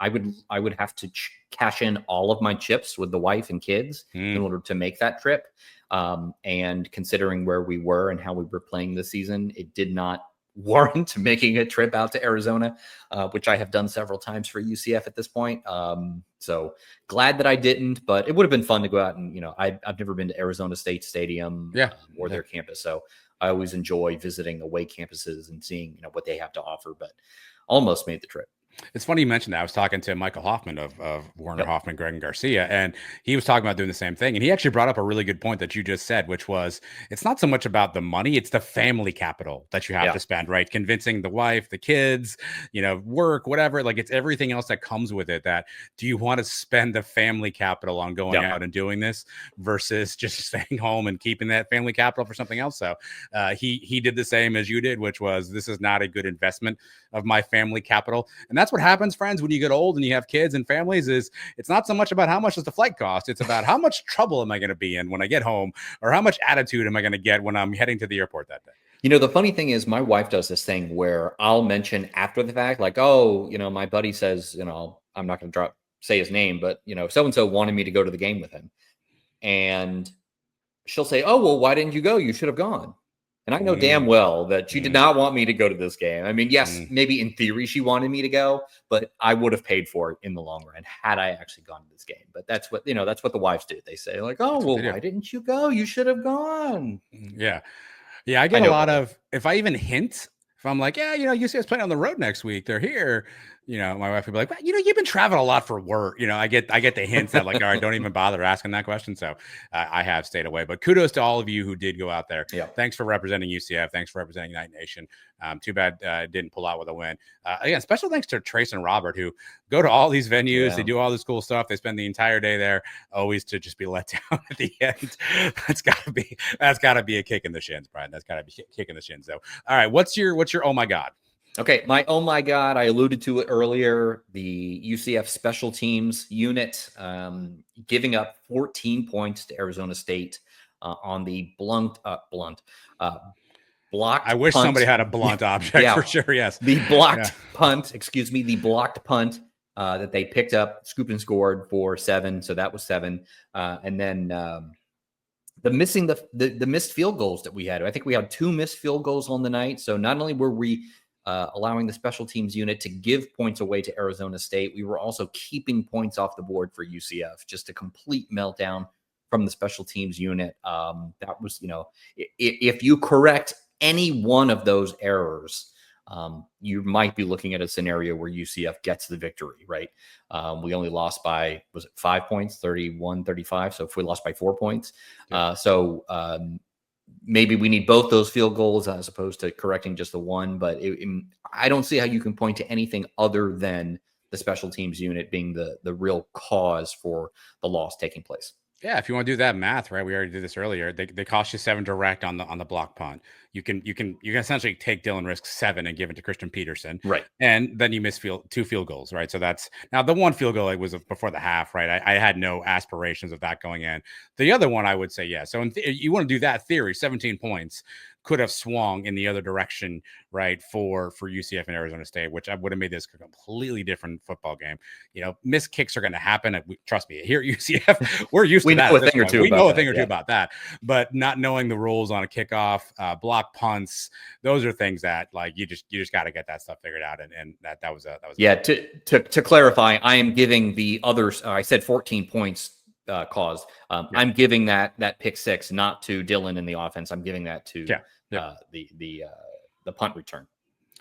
I would have to cash in all of my chips with the wife and kids in order to make that trip. And considering where we were and how we were playing this season, it did not warrant making a trip out to Arizona, which I have done several times for UCF at this point. So glad that I didn't, but it would have been fun to go out and, I've never been to Arizona State Stadium or their campus. So I always enjoy visiting away campuses and seeing, what they have to offer, but almost made the trip. It's funny you mentioned that. I was talking to Michael Hoffman of Werner, Hoffman, Greig Garcia, and he was talking about doing the same thing. And he actually brought up a really good point that you just said, which was it's not so much about the money, it's the family capital that you have to spend, right? Convincing the wife, the kids, work, whatever. Like it's everything else that comes with it. That do you want to spend the family capital on going out and doing this versus just staying home and keeping that family capital for something else? So he did the same as you did, which was this is not a good investment of my family capital. And that's what happens, friends, when you get old and you have kids and families. Is it's not so much about how much does the flight cost, it's about how much trouble am I going to be in when I get home, or how much attitude am I going to get when I'm heading to the airport that day. The funny thing is my wife does this thing where I'll mention after the fact, like, oh, my buddy says, I'm not going to say his name, but so-and-so wanted me to go to the game with him. And she'll say, oh, well, why didn't you go? You should have gone. And I know damn well that she did not want me to go to this game. I mean, yes, maybe in theory she wanted me to go, but I would have paid for it in the long run had I actually gone to this game. But that's what, that's what the wives do. They say like, oh, well, why didn't you go? You should have gone. Yeah. Yeah. I get a lot of, if I even hint, if I'm like, UCF's playing on the road next week, they're here. My wife would be like, well, you've been traveling a lot for work. I get the hints that like, all right, don't even bother asking that question. So I have stayed away, but kudos to all of you who did go out there. Thanks for representing UCF. Thanks for representing Night Nation. Too bad didn't pull out with a win. Again, special thanks to Trace and Robert who go to all these venues. They do all this cool stuff. They spend the entire day there, always to just be let down at the end. That's gotta be a kick in the shins, Brian. That's gotta be a kick in the shins. So, all right, what's your oh my God? Okay, my oh my God, I alluded to it earlier. The UCF special teams unit giving up 14 points to Arizona State on the blocked I wish punt. Somebody had a blunt object for sure. Yes, the blocked punt. The blocked punt that they picked up, scooped and scored for 7. So that was 7, and then the missed field goals that we had. I think we had 2 missed field goals on the night. So not only were we allowing the special teams unit to give points away to Arizona State, we were also keeping points off the board for UCF. Just a complete meltdown from the special teams unit. That was, if you correct any one of those errors, you might be looking at a scenario where UCF gets the victory, right? We only lost by, was it 5 points, 31-35? So if we lost by 4 points, maybe we need both those field goals as opposed to correcting just the one. But I don't see how you can point to anything other than the special teams unit being the real cause for the loss taking place. Yeah, if you want to do that math, right? We already did this earlier. They cost you 7 direct on the block punt. You can essentially take Dylan Rizk 7 and give it to Christian Peterson, right? And then you miss 2 field goals, right? So that's now the one field goal was before the half, right? I had no aspirations of that going in. The other one, I would say, yeah. So you want to do that theory, 17 points could have swung in the other direction, right? For UCF and Arizona State, which I would have made this a completely different football game. Missed kicks are going to happen. Trust me, here at UCF, we're used to that. We know a thing or two. We know a thing or two about that, but not knowing the rules on a kickoff, block punts, those are things that like you just got to get that stuff figured out. And that was yeah. To clarify, I am giving the others. I said 14 points. Caused. I'm giving that pick 6 not to Dylan in the offense. I'm giving that to the punt return.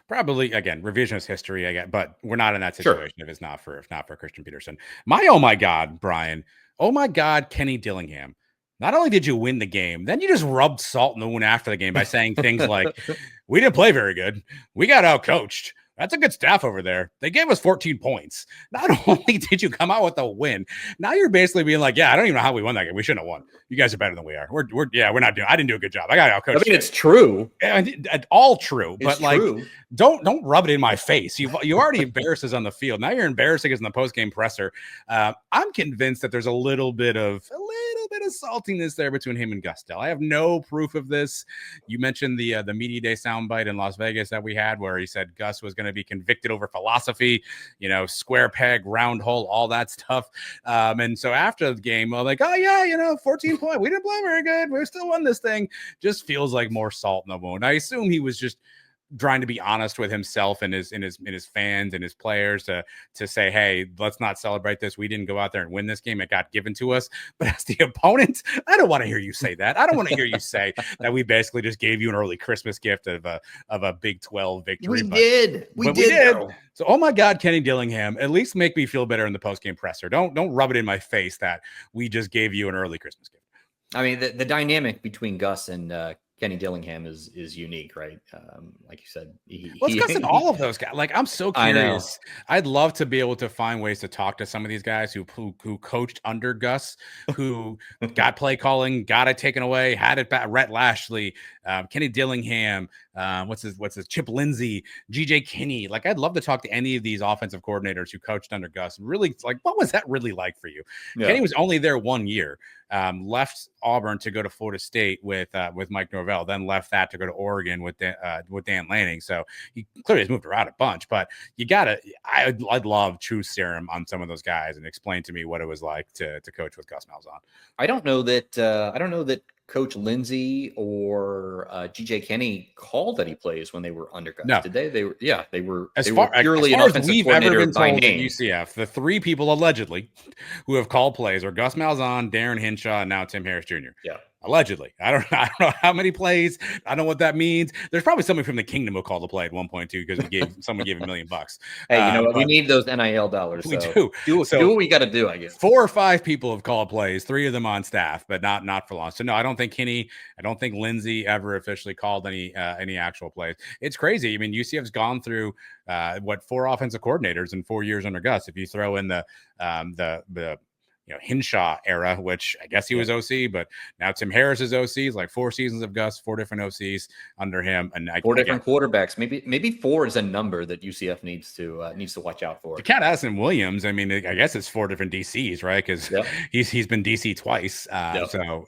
Probably again revisionist history again, but we're not in that situation if it's not for Christian Peterson. Oh my God, Brian. Oh my God, Kenny Dillingham. Not only did you win the game, then you just rubbed salt in the wound after the game by saying things like, "We didn't play very good. We got outcoached. That's a good staff over there. They gave us 14 points. Not only did you come out with a win, now you're basically being like, yeah, I don't even know how we won that game. We shouldn't have won. You guys are better than we are. We're not doing. I didn't do a good job. I got outcoached. I mean, it's true. All true. But true. Don't rub it in my face. You already embarrassed us on the field. Now you're embarrassing us in the post-game presser. I'm convinced that there's a little bit of saltiness there between him and Gustel. I have no proof of this. You mentioned the media day soundbite in Las Vegas that we had where he said Gus was going going to be convicted over philosophy, square peg, round hole, all that stuff. And so after the game, I'm like, oh yeah, 14 point. We didn't play very good. We still won this thing. Just feels like more salt in the wound. I assume he was just trying to be honest with himself and his fans and his players to say, hey, let's not celebrate this. We didn't go out there and win this game. It got given to us. But as the opponent, I don't want to hear you say that. I don't want to hear you say that we basically just gave you an early Christmas gift of a Big 12 victory. We did. So, oh my God, Kenny Dillingham, at least make me feel better in the postgame presser. Don't rub it in my face that we just gave you an early Christmas gift. I mean, the dynamic between Gus and Kenny Dillingham is unique, right? Like you said, it's Gus and all of those guys. Like, I'm so curious. I'd love to be able to find ways to talk to some of these guys who coached under Gus, who got play calling, got it taken away, had it back. Rhett Lashley, Kenny Dillingham, what's his Chip Lindsey, GJ Kinney. Like, I'd love to talk to any of these offensive coordinators who coached under Gus. Really, like, what was that really like for you? Yeah. Kenny was only there 1 year. Left Auburn to go to Florida State with Mike Norvell, then left that to go to Oregon with Dan Lanning. So he clearly has moved around a bunch, but I'd love truth serum on some of those guys and explain to me what it was like to coach with Gus Malzahn. I don't know that Coach Lindsey or GJ Kenny called any plays when they were under Gus. No. Did they? They were as purely an offensive we've coordinator ever been by told name. At UCF, the three people allegedly who have called plays are Gus Malzahn, Darren Hinshaw, and now Tim Harris Jr. Yeah. Allegedly. I don't know how many plays. I don't know what that means. There's probably somebody from the kingdom who called the play at one point too, because someone gave $1 million. Hey, you know what? We need those NIL dollars. We do. Do what we got to do, I guess. 4 or 5 people have called plays, 3 of them on staff, but not for long. So no, I don't think Kenny, I don't think Lindsey ever officially called any actual plays. It's crazy. I mean, UCF's gone through 4 offensive coordinators in 4 years under Gus. If you throw in the Hinshaw era, which I guess he was OC, but now Tim Harris is OC. It's like 4 seasons of Gus, 4 different OCs under him, and 4 different quarterbacks. Maybe 4 is a number that UCF needs to watch out for. You can't ask him Williams. I mean, I guess it's 4 different DCs, right? Because he's been DC twice. So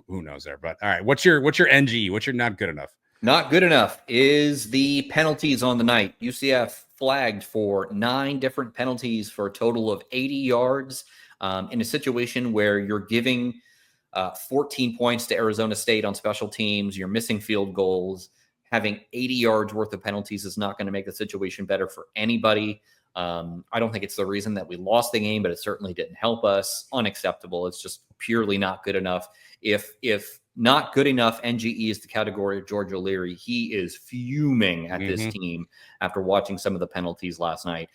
who knows there? But all right, what's your NG? What's your not good enough? Not good enough is the penalties on the night. UCF flagged for 9 different penalties for a total of 80 yards. In a situation where you're giving 14 points to Arizona State on special teams, you're missing field goals, having 80 yards worth of penalties is not going to make the situation better for anybody. I don't think it's the reason that we lost the game, but it certainly didn't help us. Unacceptable. It's just purely not good enough. If not good enough, NGE is the category of George O'Leary. He is fuming at this team after watching some of the penalties last night.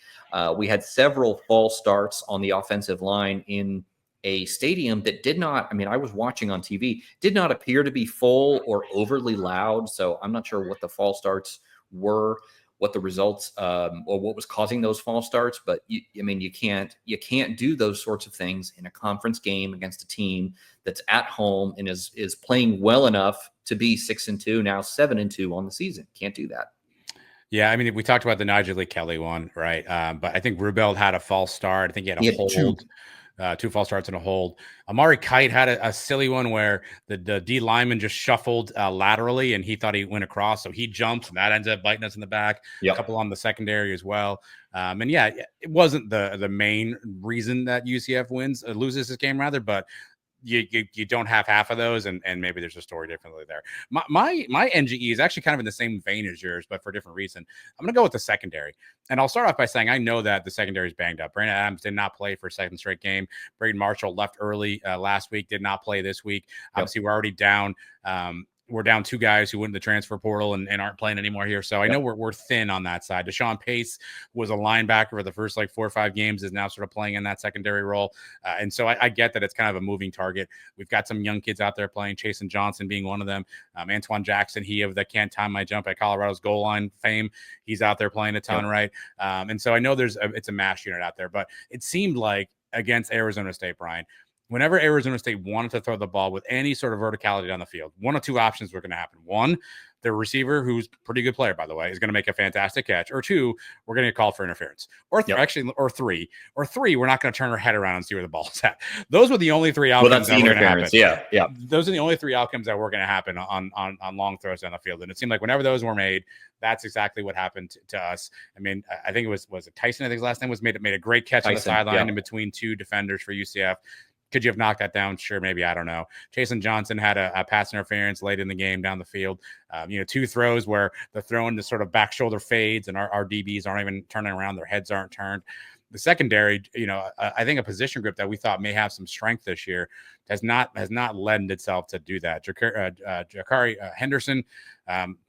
We had several false starts on the offensive line in a stadium that did not, I mean, I was watching on TV, did not appear to be full or overly loud. So I'm not sure what the false starts were, what the results or what was causing those false starts. But you can't do those sorts of things in a conference game against a team that's at home and is playing well enough to be 6-2, now 7-2 on the season. Can't do that. Yeah, I mean, we talked about the Nigel Lee Kelly one, right? But I think Rubel had a false start. I think he had a hold. 2 false starts and a hold. Amari Kite had a silly one where the D lineman just shuffled laterally and he thought he went across. So he jumped and that ends up biting us in the back. A couple on the secondary as well. And yeah, it wasn't the main reason that UCF loses this game rather, but you don't have half of those, and maybe there's a story differently there. My NGE is actually kind of in the same vein as yours, but for a different reason. I'm going to go with the secondary, and I'll start off by saying I know that the secondary is banged up. Brandon Adams did not play for a second straight game. Braden Marshall left early last week, did not play this week. Obviously, we're already down. We're down 2 guys who went in the transfer portal and aren't playing anymore here. So I know we're thin on that side. Deshaun Pace was a linebacker for the first 4 or 5 games, is now sort of playing in that secondary role. And so I get that it's kind of a moving target. We've got some young kids out there playing, Chasen Johnson being one of them. Antoine Jackson, he of the Can't Time My Jump at Colorado's goal line fame. He's out there playing a ton, right? And so I know it's a mash unit out there, but it seemed like against Arizona State, Brian, whenever Arizona State wanted to throw the ball with any sort of verticality down the field, 1 of 2 options were going to happen. 1, the receiver, who's a pretty good player, by the way, is going to make a fantastic catch, or 2, we're going to get called for interference, or or 3, we're not going to turn our head around and see where the ball's at. Those were the only 3 outcomes. Well, that's the interference. Yeah. Those are the only 3 outcomes that were going to happen on long throws down the field. And it seemed like whenever those were made, that's exactly what happened to us. I mean, I think it was it Tyson, I think his last name was, made a great catch on the sideline in between 2 defenders for UCF. Could you have knocked that down? Sure, maybe. I don't know. Chasen Johnson had a pass interference late in the game down the field. 2 throws where the throw into sort of back shoulder fades and our DBs aren't even turning around. Their heads aren't turned. The secondary, I think a position group that we thought may have some strength this year has not lent itself to do that. Jakari Henderson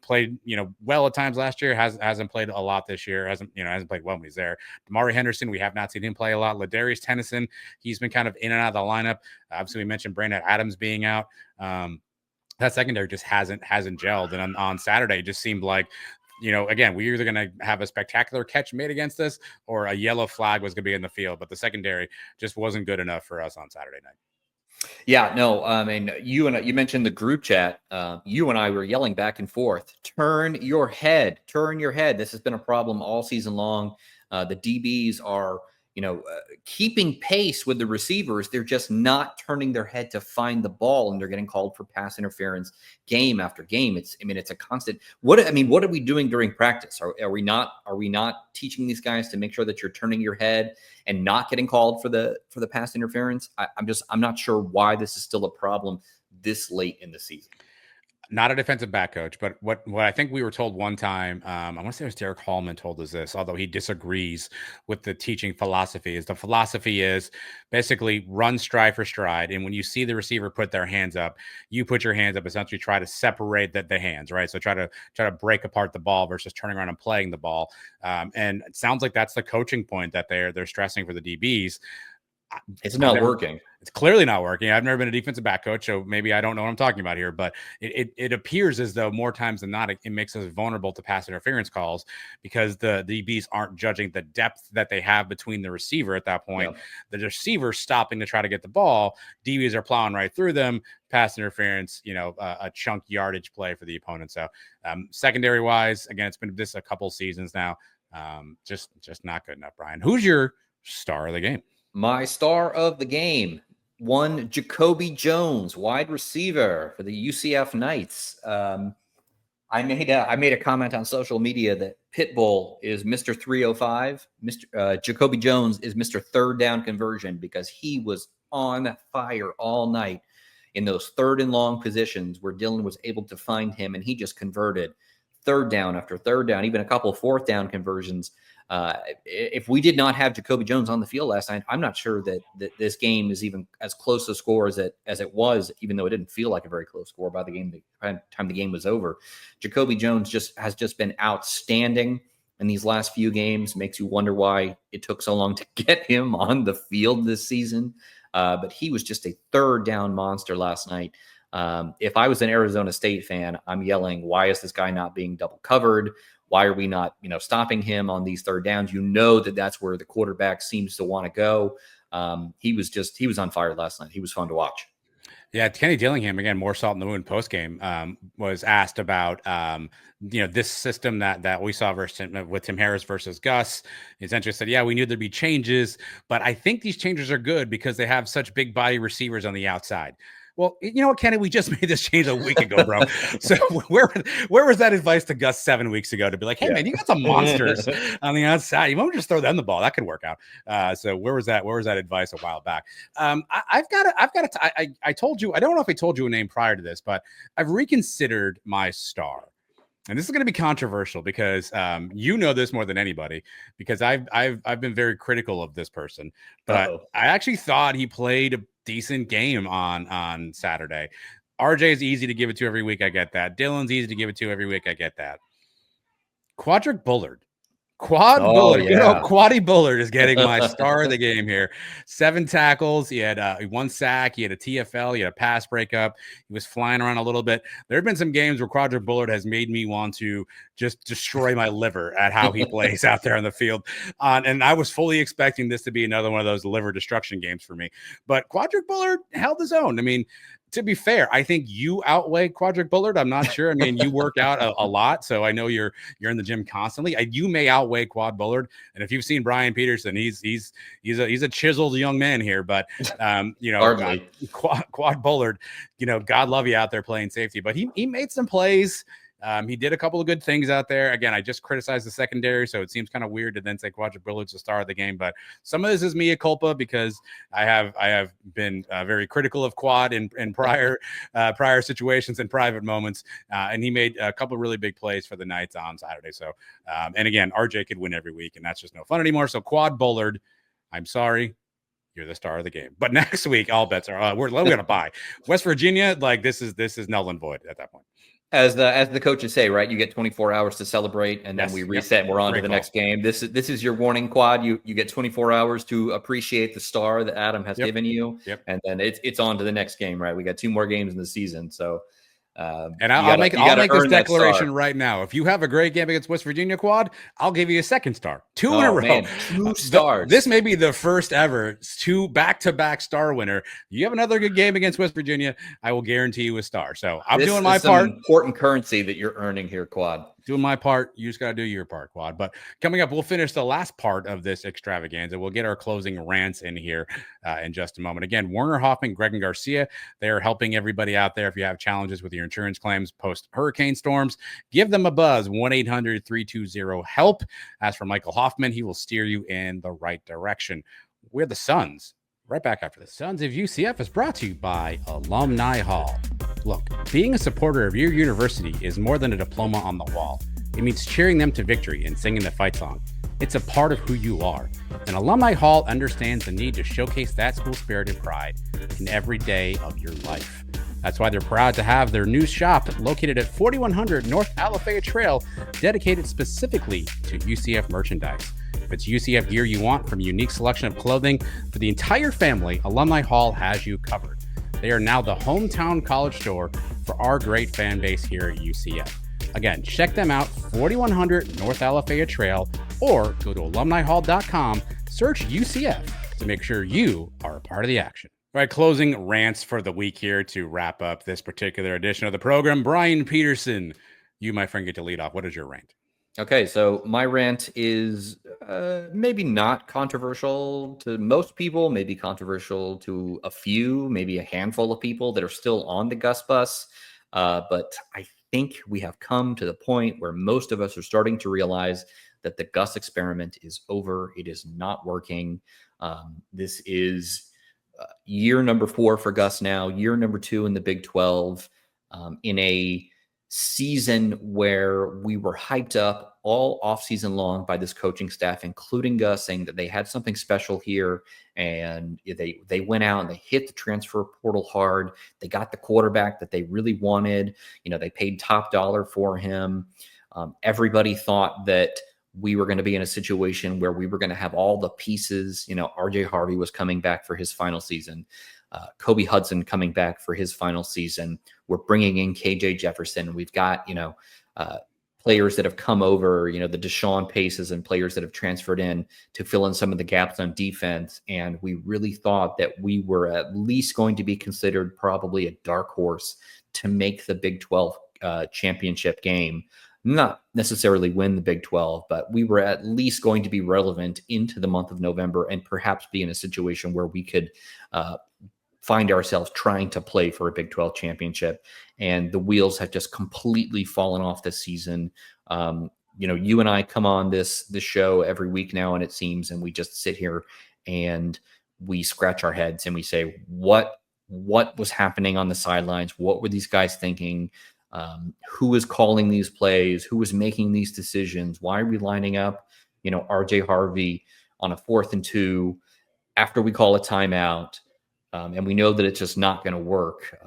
played, well at times last year, hasn't played a lot this year, hasn't played well when he's there. Damari Henderson, we have not seen him play a lot. Ladarius Tennyson, he's been kind of in and out of the lineup. Obviously, we mentioned Brandon Adams being out. That secondary just hasn't gelled. And on Saturday, it just seemed like, again, we're either going to have a spectacular catch made against us or a yellow flag was going to be in the field. But the secondary just wasn't good enough for us on Saturday night. Yeah, no, and you mentioned the group chat. You and I were yelling back and forth. Turn your head. This has been a problem all season long. The DBs are, keeping pace with the receivers. They're just not turning their head to find the ball, and they're getting called for pass interference game after game. It's a constant. What are we doing during practice? Are we not teaching these guys to make sure that you're turning your head and not getting called for the pass interference? I'm not sure why this is still a problem this late in the season. Not a defensive back coach, but what I think we were told one time, I want to say it was Derek Hallman told us this, although he disagrees with the teaching philosophy, is the philosophy is basically run stride for stride. And when you see the receiver put their hands up, you put your hands up, essentially try to separate the hands, right? So try to break apart the ball versus turning around and playing the ball. And it sounds like that's the coaching point that they're stressing for the DBs. It's not working. It's clearly not working. I've never been a defensive back coach, so maybe I don't know what I'm talking about here, but it appears as though more times than not, it makes us vulnerable to pass interference calls because the DBs aren't judging the depth that they have between the receiver at that point. Yeah. The receiver stopping to try to get the ball, DBs are plowing right through them, pass interference, a chunk yardage play for the opponent. So secondary wise, again, it's been this a couple seasons now. Just not good enough, Brian. Who's your star of the game? My star of the game, one Jacoby Jones, wide receiver for the UCF Knights. I made a comment on social media that Pitbull is Mr. 305. Jacoby Jones is Mr. Third Down Conversion because he was on fire all night in those third and long positions where Dylan was able to find him, and he just converted third down after third down, even a couple of fourth down conversions. If we did not have Jacoby Jones on the field last night, I'm not sure that this game is even as close a score as it was, even though it didn't feel like a very close score by the time the game was over. Jacoby Jones has been outstanding in these last few games. Makes you wonder why it took so long to get him on the field this season. But he was just a third down monster last night. If I was an Arizona State fan, I'm yelling, why is this guy not being double covered? Why are we not, stopping him on these third downs? That's where the quarterback seems to want to go. He was on fire last night. He was fun to watch. Yeah, Kenny Dillingham, again, more salt in the wound post game, was asked about, this system that we saw with Tim Harris versus Gus. He essentially said, yeah, we knew there'd be changes, but I think these changes are good because they have such big body receivers on the outside. Well, you know what, Kenny? We just made this change a week ago, bro. So where was that advice to Gus 7 weeks ago to be like, hey, man, you got some monsters on the outside. You won't just throw them the ball. That could work out. So where was that advice a while back? I told you, I don't know if I told you a name prior to this, but I've reconsidered my star. And this is going to be controversial because you know this more than anybody because I've been very critical of this person. But I actually thought he played a decent game on Saturday. RJ is easy to give it to every week. I get that. Dylan's easy to give it to every week. I get that. Quadric Bullard. Bullard. Yeah. Quaddy Bullard is getting my star of the game here. 7 tackles. He had 1 sack. He had a TFL. He had a pass breakup. He was flying around a little bit. There have been some games where Quadric Bullard has made me want to just destroy my liver at how he plays out there on the field. And I was fully expecting this to be another one of those liver destruction games for me. But Quadric Bullard held his own. I mean, to be fair, I think you outweigh Quadric Bullard. I'm not sure. I mean, you work out a lot, so I know you're in the gym constantly. You may outweigh Quad Bullard, and if you've seen Brian Peterson, he's a chiseled young man here. But Quad Bullard, God love you out there playing safety, but he made some plays. He did a couple of good things out there. Again, I just criticized the secondary, so it seems kind of weird to then say Quadric Bullard's the star of the game. But some of this is mea culpa because I have been very critical of Quad in prior situations and private moments, and he made a couple of really big plays for the Knights on Saturday. So, and again, RJ could win every week, and that's just no fun anymore. So Quad Bullard, I'm sorry. You're the star of the game. But next week, all bets are we're going to buy West Virginia. Like this is null and void at that point. As the coaches say, right? You get 24 hours to celebrate, and then we reset. We're on to the next game. This is your warning, Quad. You get 24 hours to appreciate the star that Adam has given you, and then it's on to the next game, right? We got 2 more games in the season, so. And I'll make this declaration right now. If you have a great game against West Virginia, Quad, I'll give you a 2nd star. 2 in a row. Man, 2 stars. This may be the first ever 2 back-to-back star winner. You have another good game against West Virginia, I will guarantee you a star. So I'm doing my part. Important currency that you're earning here, Quad. Doing my part. You just got to do your part, Quad. But coming up, we'll finish the last part of this extravaganza. We'll get our closing rants in here in just a moment. Again, Werner, Hoffman, Greig Garcia, they are helping everybody out there. If you have challenges with your insurance claims post-hurricane storms, give them a buzz, 1-800-320-HELP. As for Michael Hoffman, he will steer you in the right direction. We're the Sons. Right back after this. Sons of UCF is brought to you by Alumni Hall. Look, being a supporter of your university is more than a diploma on the wall. It means cheering them to victory and singing the fight song. It's a part of who you are. And Alumni Hall understands the need to showcase that school spirit and pride in every day of your life. That's why they're proud to have their new shop located at 4100 North Alafaya Trail, dedicated specifically to UCF merchandise. If it's UCF gear you want from a unique selection of clothing for the entire family, Alumni Hall has you covered. They are now the hometown college store for our great fan base here at UCF. Again, check them out, 4100 North Alafaya Trail, or go to alumnihall.com, search UCF to make sure you are a part of the action. All right, closing rants for the week here to wrap up this particular edition of the program. Brian Peterson, you, my friend, get to lead off. What is your rant? Okay, so my rant is maybe not controversial to most people, maybe controversial to a few, maybe a handful of people that are still on the Gus bus. But I think we have come to the point where most of us are starting to realize that the Gus experiment is over. It is not working. This is year number 4 for Gus now, year number 2 in the Big 12, in a season where we were hyped up all offseason long by this coaching staff, including Gus, saying that they had something special here, and they went out and they hit the transfer portal hard. They got the quarterback that they really wanted. They paid top dollar for him. Everybody thought that we were going to be in a situation where we were going to have all the pieces. RJ Harvey was coming back for his final season. Kobe Hudson coming back for his final season. We're bringing in KJ Jefferson. We've got, players that have come over, the Deshaun Paces and players that have transferred in to fill in some of the gaps on defense. And we really thought that we were at least going to be considered probably a dark horse to make the Big 12 championship game. Not necessarily win the Big 12, but we were at least going to be relevant into the month of November and perhaps be in a situation where we could find ourselves trying to play for a Big 12 championship. And the wheels have just completely fallen off this season. You and I come on this show every week now, and it seems, and we just sit here and we scratch our heads and we say, what was happening on the sidelines? What were these guys thinking? Who was calling these plays? Who was making these decisions? Why are we lining up, RJ Harvey on a 4th and 2 after we call a timeout? And we know that it's just not going to work.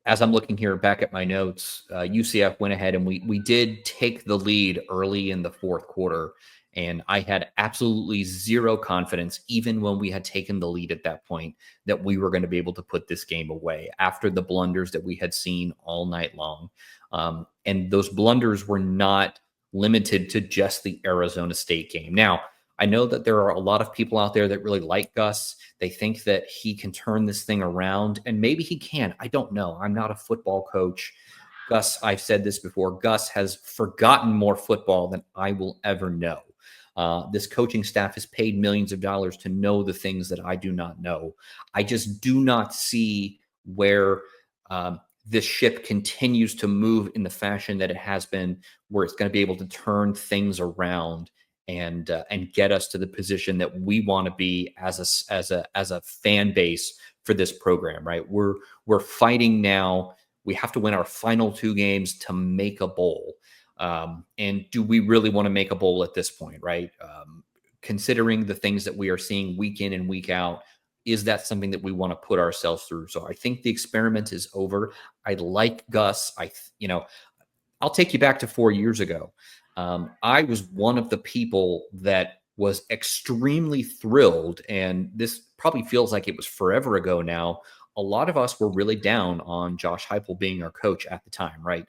As I'm looking here back at my notes, UCF went ahead and we did take the lead early in the 4th quarter. And I had absolutely zero confidence, even when we had taken the lead at that point, that we were going to be able to put this game away after the blunders that we had seen all night long. And those blunders were not limited to just the Arizona State game. Now, I know that there are a lot of people out there that really like Gus. They think that he can turn this thing around, and maybe he can. I don't know. I'm not a football coach. Gus, I've said this before, Gus has forgotten more football than I will ever know. This coaching staff has paid millions of dollars to know the things that I do not know. I just do not see where this ship continues to move in the fashion that it has been, where it's going to be able to turn things around and get us to the position that we want to be as a fan base for this program. Right? We're fighting now. We have to win our final 2 games to make a bowl. And do we really want to make a bowl at this point, right? Considering the things that we are seeing week in and week out, is that something that we want to put ourselves through? So I think the experiment is over. I like Gus. I'll take you back to 4 years ago. I was one of the people that was extremely thrilled, and this probably feels like it was forever ago now. A lot of us were really down on Josh Heupel being our coach at the time, right?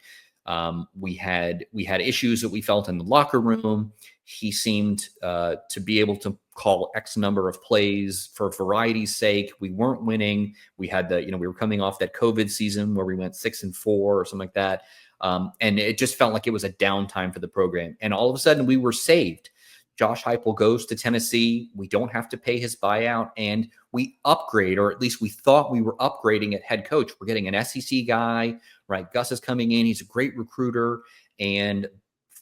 We had issues that we felt in the locker room. He seemed to be able to call X number of plays for variety's sake. We weren't winning. We had we were coming off that COVID season where we went 6-4 or something like that. And it just felt like it was a downtime for the program. And all of a sudden we were saved. Josh Heupel goes to Tennessee. We don't have to pay his buyout, and we upgrade, or at least we thought we were upgrading at head coach. We're getting an SEC guy, right? Gus is coming in. He's a great recruiter, and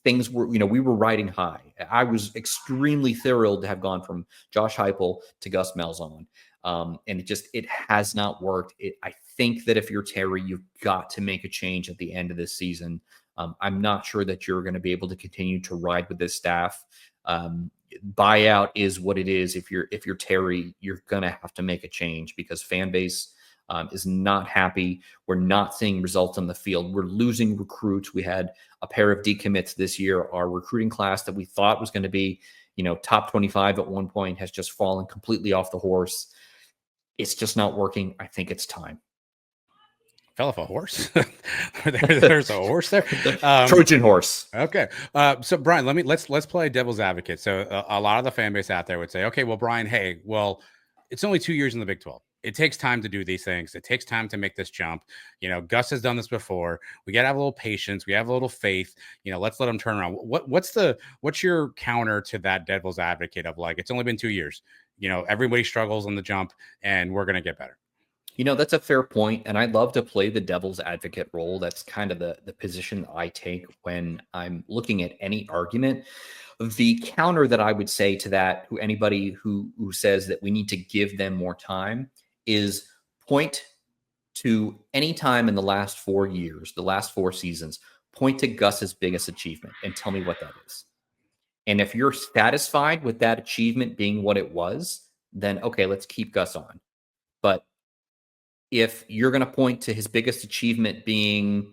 things were, we were riding high. I was extremely thrilled to have gone from Josh Heupel to Gus Malzahn. And it has not worked. I think that if you're Terry, you've got to make a change at the end of this season. I'm not sure that you're going to be able to continue to ride with this staff. Buyout is what it is. If you're Terry, you're going to have to make a change because fan base is not happy. We're not seeing results on the field. We're losing recruits. We had a pair of decommits this year. Our recruiting class that we thought was going to be, top 25 at one point has just fallen completely off the horse. It's just not working. I think it's time. Fell off a horse. There's a horse there. Trojan horse. Okay. So Brian, let's play devil's advocate. So a lot of the fan base out there would say, okay, well, Brian, hey, well, it's only 2 years in the Big 12. It takes time to do these things. It takes time to make this jump. Gus has done this before. We got to have a little patience. We have a little faith. Let's let him turn around. What's your counter to that devil's advocate of like, it's only been 2 years. Everybody struggles on the jump and we're going to get better. That's a fair point, and I love to play the devil's advocate role. That's kind of the position I take when I'm looking at any argument. The counter that I would say to that, anybody who says that we need to give them more time, is point to any time in the last 4 years, the last 4 seasons, point to Gus's biggest achievement and tell me what that is. And if you're satisfied with that achievement being what it was, then okay, let's keep Gus on. But if you're going to point to his biggest achievement being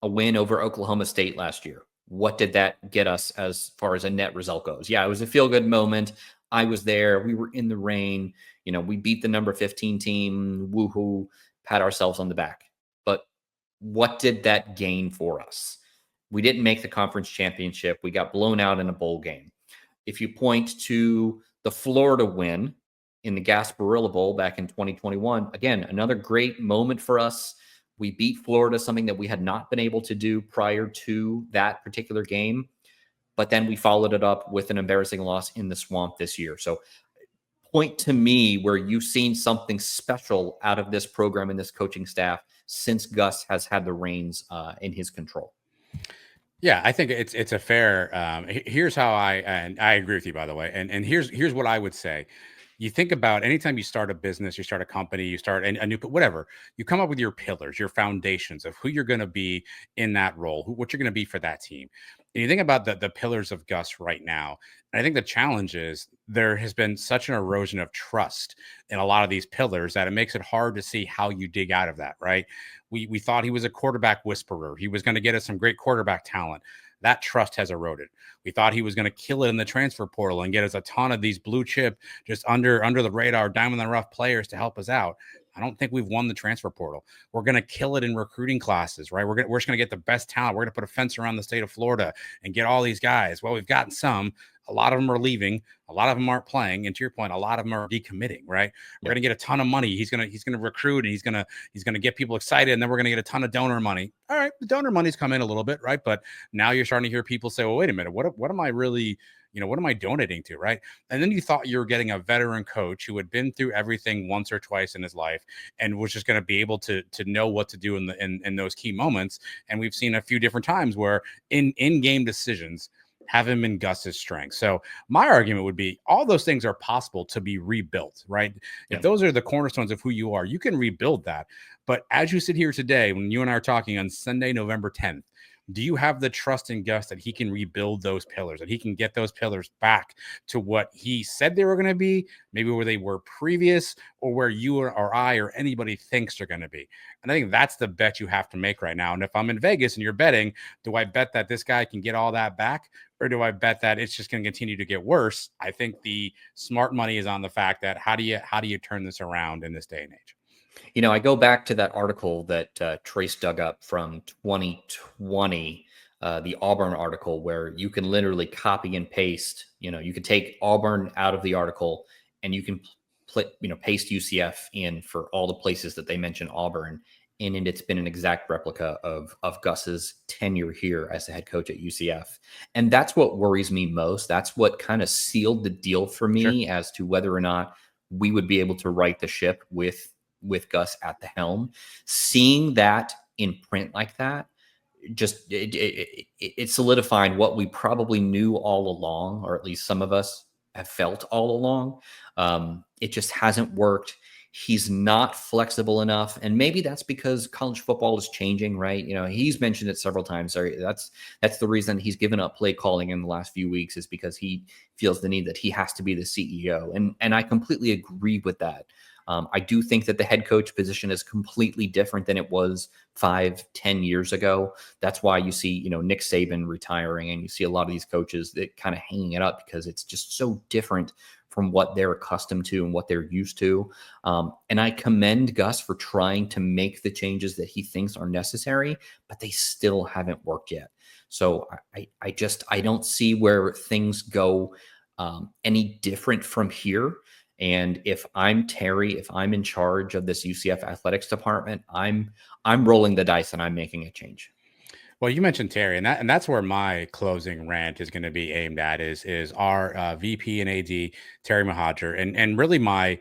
a win over Oklahoma State last year, what did that get us as far as a net result goes? Yeah, it was a feel-good moment. I was there. We were in the rain. We beat the number 15 team. Woohoo, pat ourselves on the back. But what did that gain for us? We didn't make the conference championship. We got blown out in a bowl game. If you point to the Florida win in the Gasparilla Bowl back in 2021. Again, another great moment for us. We beat Florida, something that we had not been able to do prior to that particular game. But then we followed it up with an embarrassing loss in the Swamp this year. So point to me where you've seen something special out of this program and this coaching staff since Gus has had the reins in his control. Yeah, I think it's a fair. Here's how I agree with you, by the way. And here's what I would say. You think about anytime you start a business, you start a company, you start a new, whatever, you come up with your pillars, your foundations of who you're going to be in that role, what you're going to be for that team. And you think about the pillars of Gus right now. And I think the challenge is there has been such an erosion of trust in a lot of these pillars that it makes it hard to see how you dig out of that, right? We thought he was a quarterback whisperer. He was going to get us some great quarterback talent. That trust has eroded. We thought he was going to kill it in the transfer portal and get us a ton of these blue chip, just under the radar, diamond in the rough players to help us out. I don't think we've won the transfer portal. We're going to kill it in recruiting classes, right? We're just going to get the best talent. We're going to put a fence around the state of Florida and get all these guys. Well, we've gotten some. A lot of them are leaving. A lot of them aren't playing. And to your point, a lot of them are decommitting, right? We're going to get a ton of money. He's going to recruit, and he's going to get people excited. And then we're going to get a ton of donor money. All right. The donor money's come in a little bit, right? But now you're starting to hear people say, well, wait a minute, what am I really, what am I donating to, right? And then you thought you were getting a veteran coach who had been through everything once or twice in his life and was just going to be able to know what to do in those key moments. And we've seen a few different times where in game decisions haven't been Gus's strength. So my argument would be all those things are possible to be rebuilt, right? If those are the cornerstones of who you are, you can rebuild that. But as you sit here today, when you and I are talking on Sunday, November 10th, do you have the trust in Gus that he can rebuild those pillars, that he can get those pillars back to what he said they were going to be, maybe where they were previous, or where you or I or anybody thinks they're going to be? And I think that's the bet you have to make right now. And if I'm in Vegas and you're betting, do I bet that this guy can get all that back, or do I bet that it's just going to continue to get worse? I think the smart money is on the fact that how do you turn this around in this day and age? I go back to that article that Trace dug up from 2020, the Auburn article, where you can literally copy and paste. You can take Auburn out of the article and you can paste UCF in for all the places that they mention Auburn. And it's been an exact replica of Gus's tenure here as the head coach at UCF. And that's what worries me most. That's what kind of sealed the deal for me as to whether or not we would be able to right the ship with Gus at the helm. Seeing that in print like that, just it solidified what we probably knew all along, or at least some of us have felt all along. It just hasn't worked. He's not flexible enough, and maybe that's because college football is changing, right? He's mentioned it several times. That's the reason he's given up play calling in the last few weeks, is because he feels the need that he has to be the CEO, and I completely agree with that. I do think that the head coach position is completely different than it was 5-10 years ago. That's why you see, Nick Saban retiring, and you see a lot of these coaches that kind of hanging it up because it's just so different from what they're accustomed to and what ththey're used to. And I commend Gus for trying to make the changes that he thinks are necessary, but they still haven't worked yet. So I don't see where things go any different from here. And if I'm Terry, if I'm in charge of this UCF athletics department, I'm rolling the dice and I'm making a change. Well, you mentioned Terry, and that's where my closing rant is going to be aimed at is our VP and AD Terry Mohajir, and really my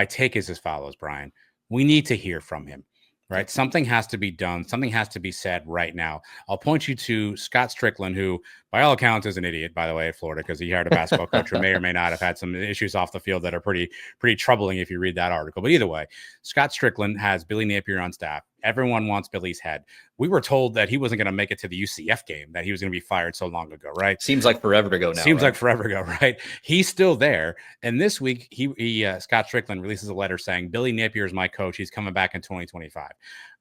take is as follows, Brian. We need to hear from him. Right. Something has to be done. Something has to be said right now. I'll point you to Scott Strickland, who by all accounts is an idiot, by the way, at Florida, because he hired a basketball coach who may or may not have had some issues off the field that are pretty troubling if you read that article. But either way, Scott Strickland has Billy Napier on staff. Everyone wants Billy's head. We were told that he wasn't going to make it to the UCF game, that he was going to be fired so long ago, right? Seems like forever ago now. Seems like forever ago, right? He's still there. And this week, Scott Strickland releases a letter saying, Billy Napier is my coach. He's coming back in 2025.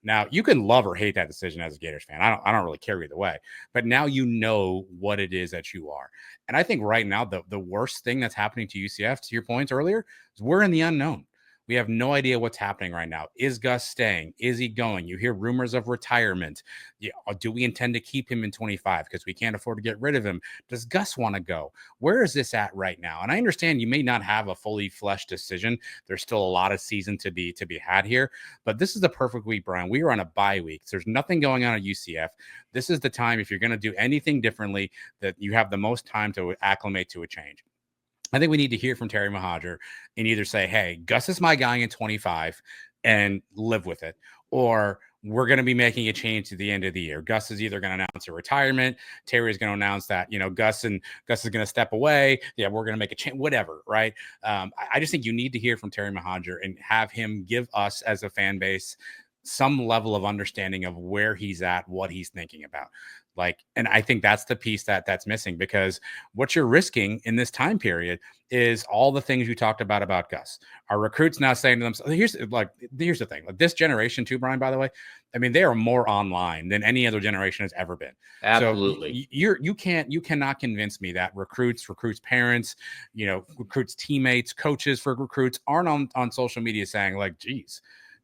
Now, you can love or hate that decision as a Gators fan. I don't really care either way. But now you know what it is that you are. And I think right now, the worst thing that's happening to UCF, to your points earlier, is we're in the unknown. We have no idea what's happening right now. Is Gus staying? Is he going? You hear rumors of retirement. Do we intend to keep him in 25 because we can't afford to get rid of him? Does Gus want to go? Where is this at right now? And I understand you may not have a fully fleshed decision. There's still a lot of season to be had here, but this is the perfect week, Brian. We are on a bye week. There's nothing going on at UCF. This is the time, if you're going to do anything differently, that you have the most time to acclimate to a change. I think we need to hear from Terry Mohajir and either say, hey, Gus is my guy in 25 and live with it, or we're going to be making a change to the end of the year. Gus is either going to announce a retirement. Terry is going to announce that, Gus is going to step away. Yeah, we're going to make a change, whatever, right? I just think you need to hear from Terry Mohajir and have him give us as a fan base some level of understanding of where he's at, what he's thinking about. And I think that's the piece that's missing, because what you're risking in this time period is all the things you talked about Gus. Our recruits now saying to themselves, here's the thing, this generation too, Brian, by the way, I mean, they are more online than any other generation has ever been. Absolutely. So you cannot convince me that recruits parents, recruits teammates, coaches for recruits aren't on social media saying like, geez,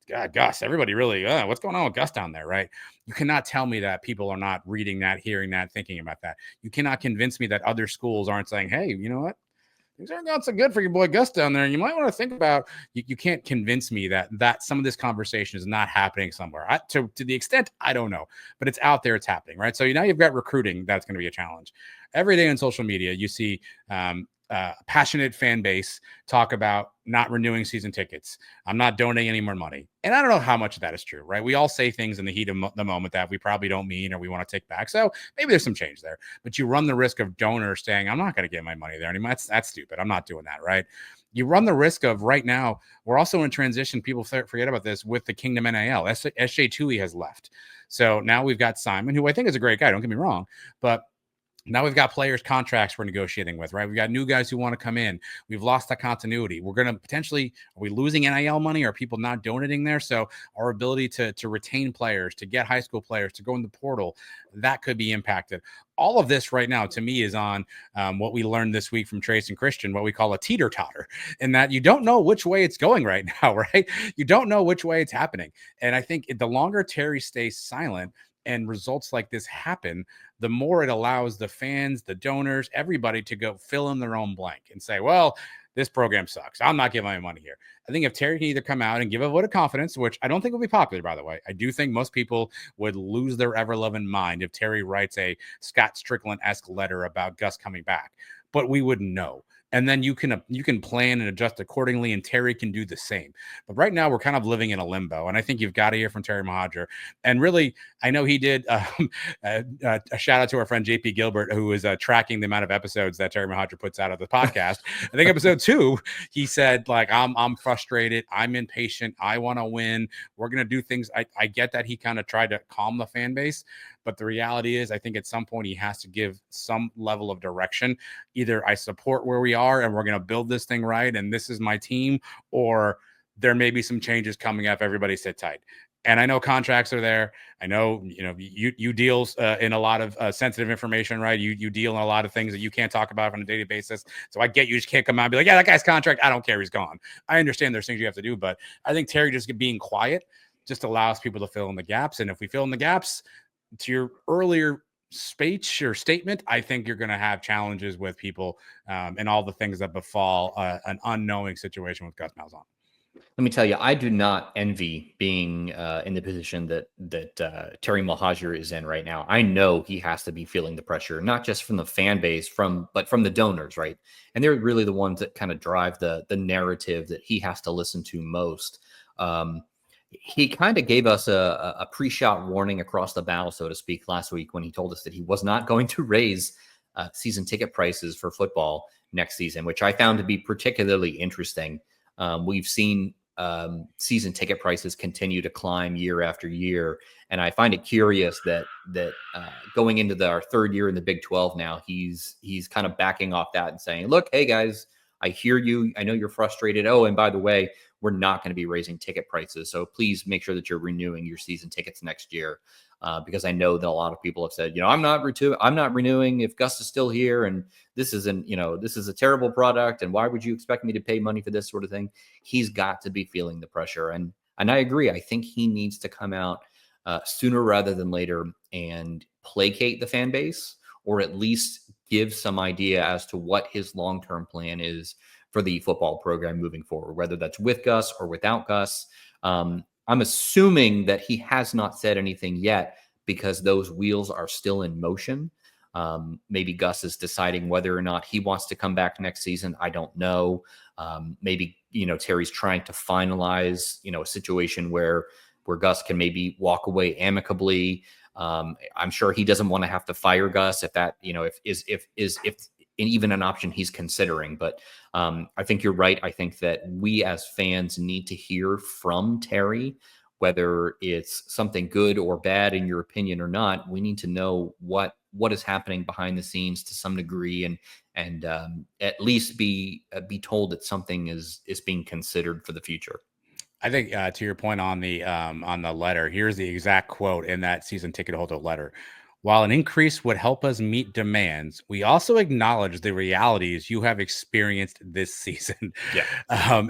God, Gus, everybody really, what's going on with Gus down there, right? You cannot tell me that people are not reading that, hearing that, thinking about that. You cannot convince me that other schools aren't saying, hey, you know what? Things aren't going so good for your boy Gus down there. And you might want to think about, you can't convince me that some of this conversation is not happening somewhere. To the extent, I don't know, but it's out there, it's happening, right? So now you've got recruiting. That's going to be a challenge. Every day on social media, you see passionate fan base talk about not renewing season tickets. I'm not donating any more money. And I don't know how much of that is true, right? We all say things in the heat of the moment that we probably don't mean or we want to take back. So maybe there's some change there, but you run the risk of donors saying, I'm not going to get my money there anymore. That's stupid. I'm not doing that, right? You run the risk of right now, we're also in transition. People forget about this with the Kingdom NIL. SJ Tui has left. So now we've got Simon, who I think is a great guy. Don't get me wrong, but now we've got players' contracts we're negotiating with, right? We've got new guys who want to come in. We've lost that continuity. We're going to potentially, are we losing NIL money? Are people not donating there? So our ability to retain players, to get high school players, to go in the portal, that could be impacted. All of this right now, to me, is on what we learned this week from Trace and Christian, what we call a teeter-totter, in that you don't know which way it's going right now, right? You don't know which way it's happening. And I think the longer Terry stays silent and results like this happen, the more it allows the fans, the donors, everybody to go fill in their own blank and say, well, this program sucks. I'm not giving my money here. I think if Terry can either come out and give a vote of confidence, which I don't think will be popular, by the way. I do think most people would lose their ever-loving mind if Terry writes a Scott Strickland-esque letter about Gus coming back, but we wouldn't know. And then you can plan and adjust accordingly, and Terry can do the same. But right now, we're kind of living in a limbo, and I think you've got to hear from Terry Mohajir. And really, I know he did a shout out to our friend JP Gilbert, who is tracking the amount of episodes that Terry Mohajir puts out of the podcast. I think episode 2, he said, like, I'm frustrated, I'm impatient, I want to win. We're gonna do things. I get that he kind of tried to calm the fan base. But the reality is, I think at some point he has to give some level of direction. Either I support where we are and we're going to build this thing right, and this is my team, or there may be some changes coming up. Everybody sit tight. And I know contracts are there. I know, you deals in a lot of sensitive information, right? You deal in a lot of things that you can't talk about on a daily basis. So I get you just can't come out and be like, yeah, that guy's contract, I don't care, he's gone. I understand there's things you have to do, but I think Terry just being quiet just allows people to fill in the gaps. And if we fill in the gaps, to your earlier speech or statement, I think you're going to have challenges with people and all the things that befall an unknowing situation with Gus Malzahn. Let me tell you, I do not envy being in the position that Terry Mohajir is in right now. I know he has to be feeling the pressure, not just from the fan base, but from the donors, right? And they're really the ones that kind of drive the narrative that he has to listen to most. He kind of gave us a pre-shot warning across the bow, so to speak, last week when he told us that he was not going to raise season ticket prices for football next season, which I found to be particularly interesting. We've seen season ticket prices continue to climb year after year, and I find it curious that going into our third year in the Big 12 now, he's kind of backing off that and saying, look, hey guys, I hear you. I know you're frustrated. Oh, and by the way, we're not going to be raising ticket prices. So please make sure that you're renewing your season tickets next year. Because I know that a lot of people have said, I'm not renewing if Gus is still here. And this is a terrible product. And why would you expect me to pay money for this sort of thing? He's got to be feeling the pressure. And I agree. I think he needs to come out sooner rather than later and placate the fan base, or at least give some idea as to what his long-term plan is for the football program moving forward, whether that's with Gus or without Gus. I'm assuming that he has not said anything yet because those wheels are still in motion. Maybe Gus is deciding whether or not he wants to come back next season. I don't know. Maybe, Terry's trying to finalize, a situation where Gus can maybe walk away amicably. I'm sure he doesn't want to have to fire Gus if that, if even an option he's considering. But I think you're right. I think that we as fans need to hear from Terry, whether it's something good or bad in your opinion or not. We need to know what is happening behind the scenes to some degree, and at least be told that something is being considered for the future. I think to your point on the letter, here's the exact quote in that season ticket holder letter. While an increase would help us meet demands, we also acknowledge the realities you have experienced this season. Yeah.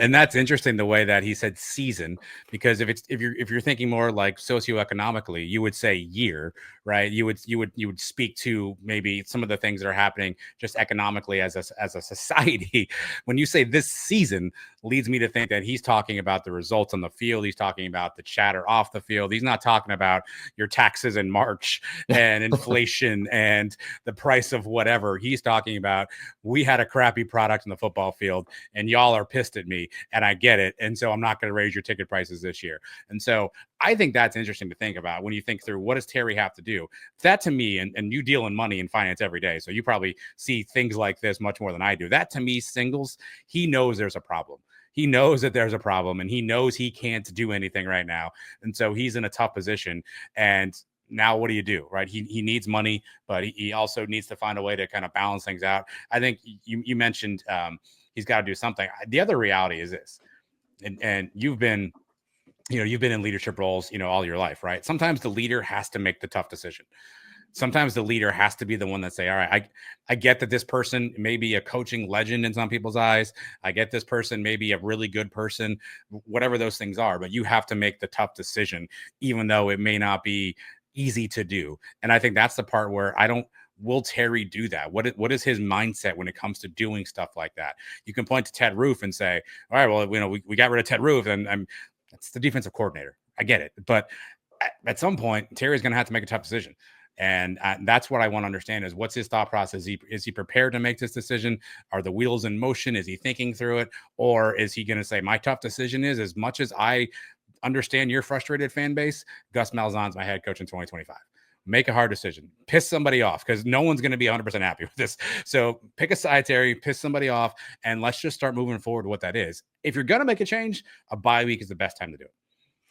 And that's interesting the way that he said season, because if you're thinking more like socioeconomically, you would say year, right? You would speak to maybe some of the things that are happening just economically as a society. When you say this season, leads me to think that he's talking about the results on the field. He's talking about the chatter off the field. He's not talking about your taxes in March and inflation and the price of whatever. He's talking about, we had a crappy product in the football field and y'all are pissed at me, and I get it. And so I'm not going to raise your ticket prices this year. And so I think that's interesting to think about when you think through, what does Terry have to do? That to me, and you deal in money and finance every day, so you probably see things like this much more than I do. That to me singles, he knows there's a problem. He knows that there's a problem, and he knows he can't do anything right now. And so he's in a tough position. And now what do you do, right? He needs money, but he also needs to find a way to kind of balance things out. I think you mentioned he's got to do something. The other reality is this, and you've been in leadership roles, all your life, right? Sometimes the leader has to make the tough decision. Sometimes the leader has to be the one that say, all right, I get that this person may be a coaching legend in some people's eyes. I get this person may be a really good person, whatever those things are, but you have to make the tough decision, even though it may not be easy to do. And I think that's the part where will Terry do that? What is his mindset when it comes to doing stuff like that? You can point to Ted Roof and say, all right, well, we got rid of Ted Roof, and that's the defensive coordinator. I get it. But at some point, Terry's going to have to make a tough decision. And that's what I want to understand is, what's his thought process? Is he prepared to make this decision? Are the wheels in motion? Is he thinking through it? Or is he going to say, my tough decision is, as much as I understand your frustrated fan base, Gus Malzahn's my head coach in 2025. Make a hard decision. Piss somebody off, because no one's going to be 100% happy with this. So pick a side, Terry, piss somebody off, and let's just start moving forward to what that is. If you're going to make a change, a bye week is the best time to do it.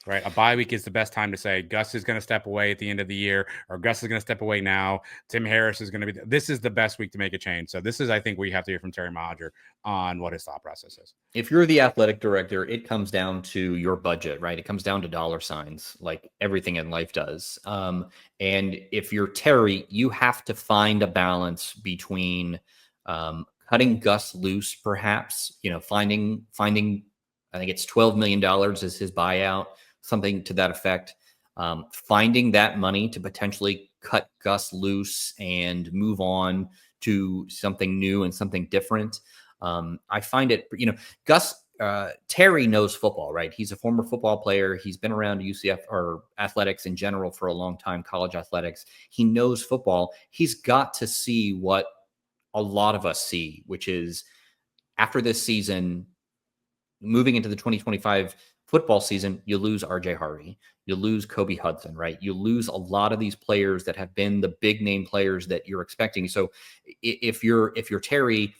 Right. A bye week is the best time to say Gus is going to step away at the end of the year, or Gus is going to step away now. Tim Harris is going to be. This is the best week to make a change. So this is, I think, we have to hear from Terry Mohajer on what his thought process is. If you're the athletic director, it comes down to your budget, right? It comes down to dollar signs, like everything in life does. And if you're Terry, you have to find a balance between cutting Gus loose, perhaps, finding, I think it's $12 million is his buyout, something to that effect. Finding that money to potentially cut Gus loose and move on to something new and something different. I find it, Gus, Terry knows football, right? He's a former football player. He's been around UCF or athletics in general for a long time, college athletics. He knows football. He's got to see what a lot of us see, which is, after this season, moving into the 2025 football season, you lose RJ Harvey, you lose Kobe Hudson, right? You lose a lot of these players that have been the big name players that you're expecting. So if you're Terry,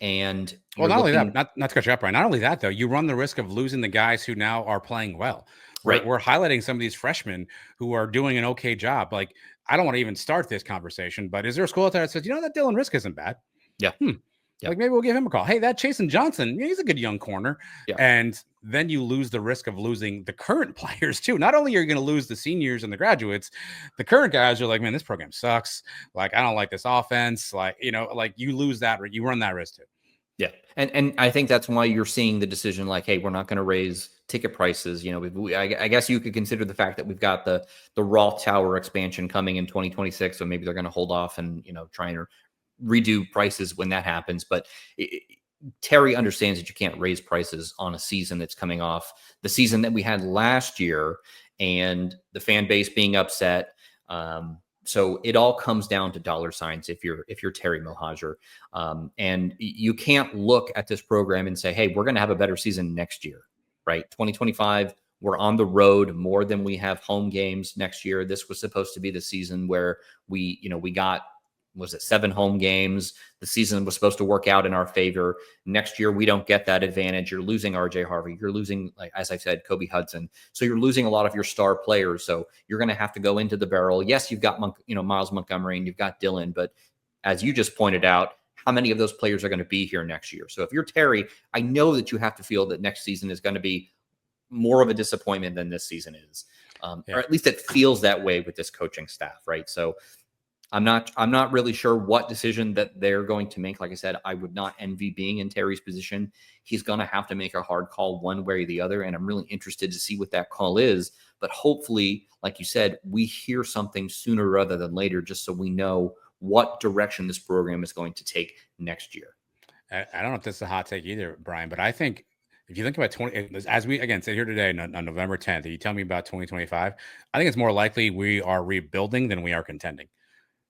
and not only that, not to cut you up, Brian. Not only that, though, you run the risk of losing the guys who now are playing well. Right. We're highlighting some of these freshmen who are doing an okay job. Like, I don't want to even start this conversation, but is there a school out there that says, that Dylan Rizk isn't bad? Yeah. Like, maybe we'll give him a call. Hey, that Chasen Johnson, he's a good young corner. Yeah. And then you lose the risk of losing the current players too. Not only are you going to lose the seniors and the graduates, the current guys are like, man, this program sucks. Like, I don't like this offense. Like, like, you lose that, you run that risk too. Yeah. And I think that's why you're seeing the decision, like, hey, we're not going to raise ticket prices. I guess you could consider the fact that we've got the Roth Tower expansion coming in 2026. So maybe they're going to hold off and, try and redo prices when that happens. But Terry understands that you can't raise prices on a season that's coming off the season that we had last year and the fan base being upset. So it all comes down to dollar signs if you're Terry Mohajer. And you can't look at this program and say, hey, we're going to have a better season next year, right? 2025, we're on the road more than we have home games next year. This was supposed to be the season where we got, was it 7 home games? The season was supposed to work out in our favor. Next year, we don't get that advantage. You're losing RJ Harvey. You're losing, like, as I said, Kobe Hudson. So you're losing a lot of your star players. So you're going to have to go into the barrel. Yes, you've got, Miles Montgomery and you've got Dylan, but as you just pointed out, how many of those players are going to be here next year? So if you're Terry, I know that you have to feel that next season is going to be more of a disappointment than this season is. Or at least it feels that way with this coaching staff, right? So I'm not really sure what decision that they're going to make. Like I said, I would not envy being in Terry's position. He's going to have to make a hard call one way or the other. And I'm really interested to see what that call is. But hopefully, like you said, we hear something sooner rather than later, just so we know what direction this program is going to take next year. I don't know if this is a hot take either, Brian, but I think if you think about 20, as we again sit here today on November 10th, you tell me about 2025, I think it's more likely we are rebuilding than we are contending.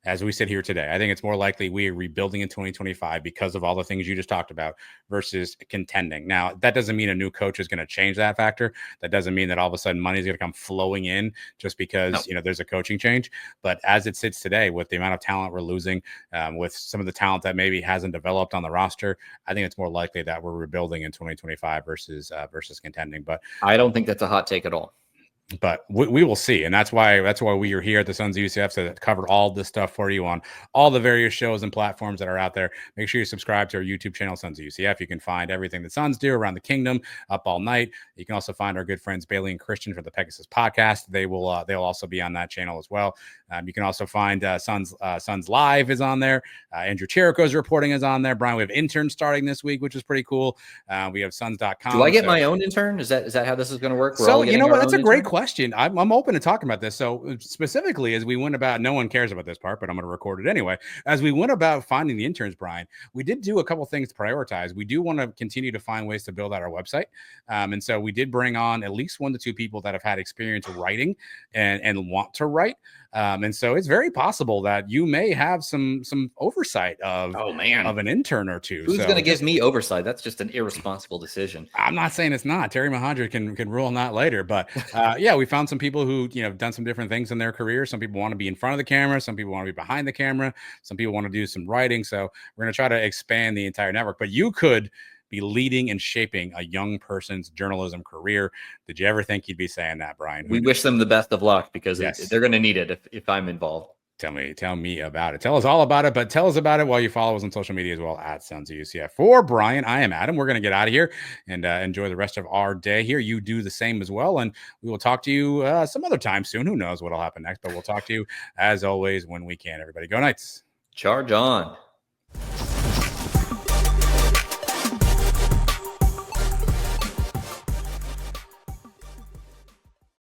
As we sit here today, I think it's more likely we are rebuilding in 2025 because of all the things you just talked about versus contending. Now, that doesn't mean a new coach is going to change that factor. That doesn't mean that all of a sudden money is going to come flowing in just because, there's a coaching change. But as it sits today, with the amount of talent we're losing, with some of the talent that maybe hasn't developed on the roster, I think it's more likely that we're rebuilding in 2025 versus contending. But I don't think that's a hot take at all. But we will see, and that's why we are here at the Sons of UCF to cover all this stuff for you on all the various shows and platforms that are out there. Make sure you subscribe to our YouTube channel, Sons of UCF. You can find everything the Sons do around the kingdom, up all night. You can also find our good friends Bailey and Christian for the Pegasus podcast. They'll also be on that channel as well. You can also find Sons Live is on there. Andrew Chirico's reporting is on there. Brian, we have interns starting this week, which is pretty cool. We have Sons.com. Do I get my own intern? Is that how this is going to work? So you know what? That's a great question. I'm open to talking about this. So specifically, as we went about, no one cares about this part, but I'm going to record it anyway. As we went about finding the interns, Brian, we did do a couple things to prioritize. We do want to continue to find ways to build out our website. And so we did bring on at least 1 to 2 people that have had experience writing and want to write. And so it's very possible that you may have some oversight of an intern or two. Who's going to give me oversight? That's just an irresponsible decision. I'm not saying it's not. Terry Mahandra can rule on that later. But yeah, we found some people who done some different things in their career. Some people want to be in front of the camera. Some people want to be behind the camera. Some people want to do some writing. So we're going to try to expand the entire network. But you could be leading and shaping a young person's journalism career. Did you ever think you'd be saying that, Brian? We wish them the best of luck because they're going to need it if I'm involved. Tell me about it. Tell us all about it, but tell us about it while you follow us on social media as well at Sons of UCF. For Brian, I am Adam. We're going to get out of here and enjoy the rest of our day here. You do the same as well, and we will talk to you some other time soon. Who knows what will happen next, but we'll talk to you as always when we can. Everybody, go Knights. Charge on.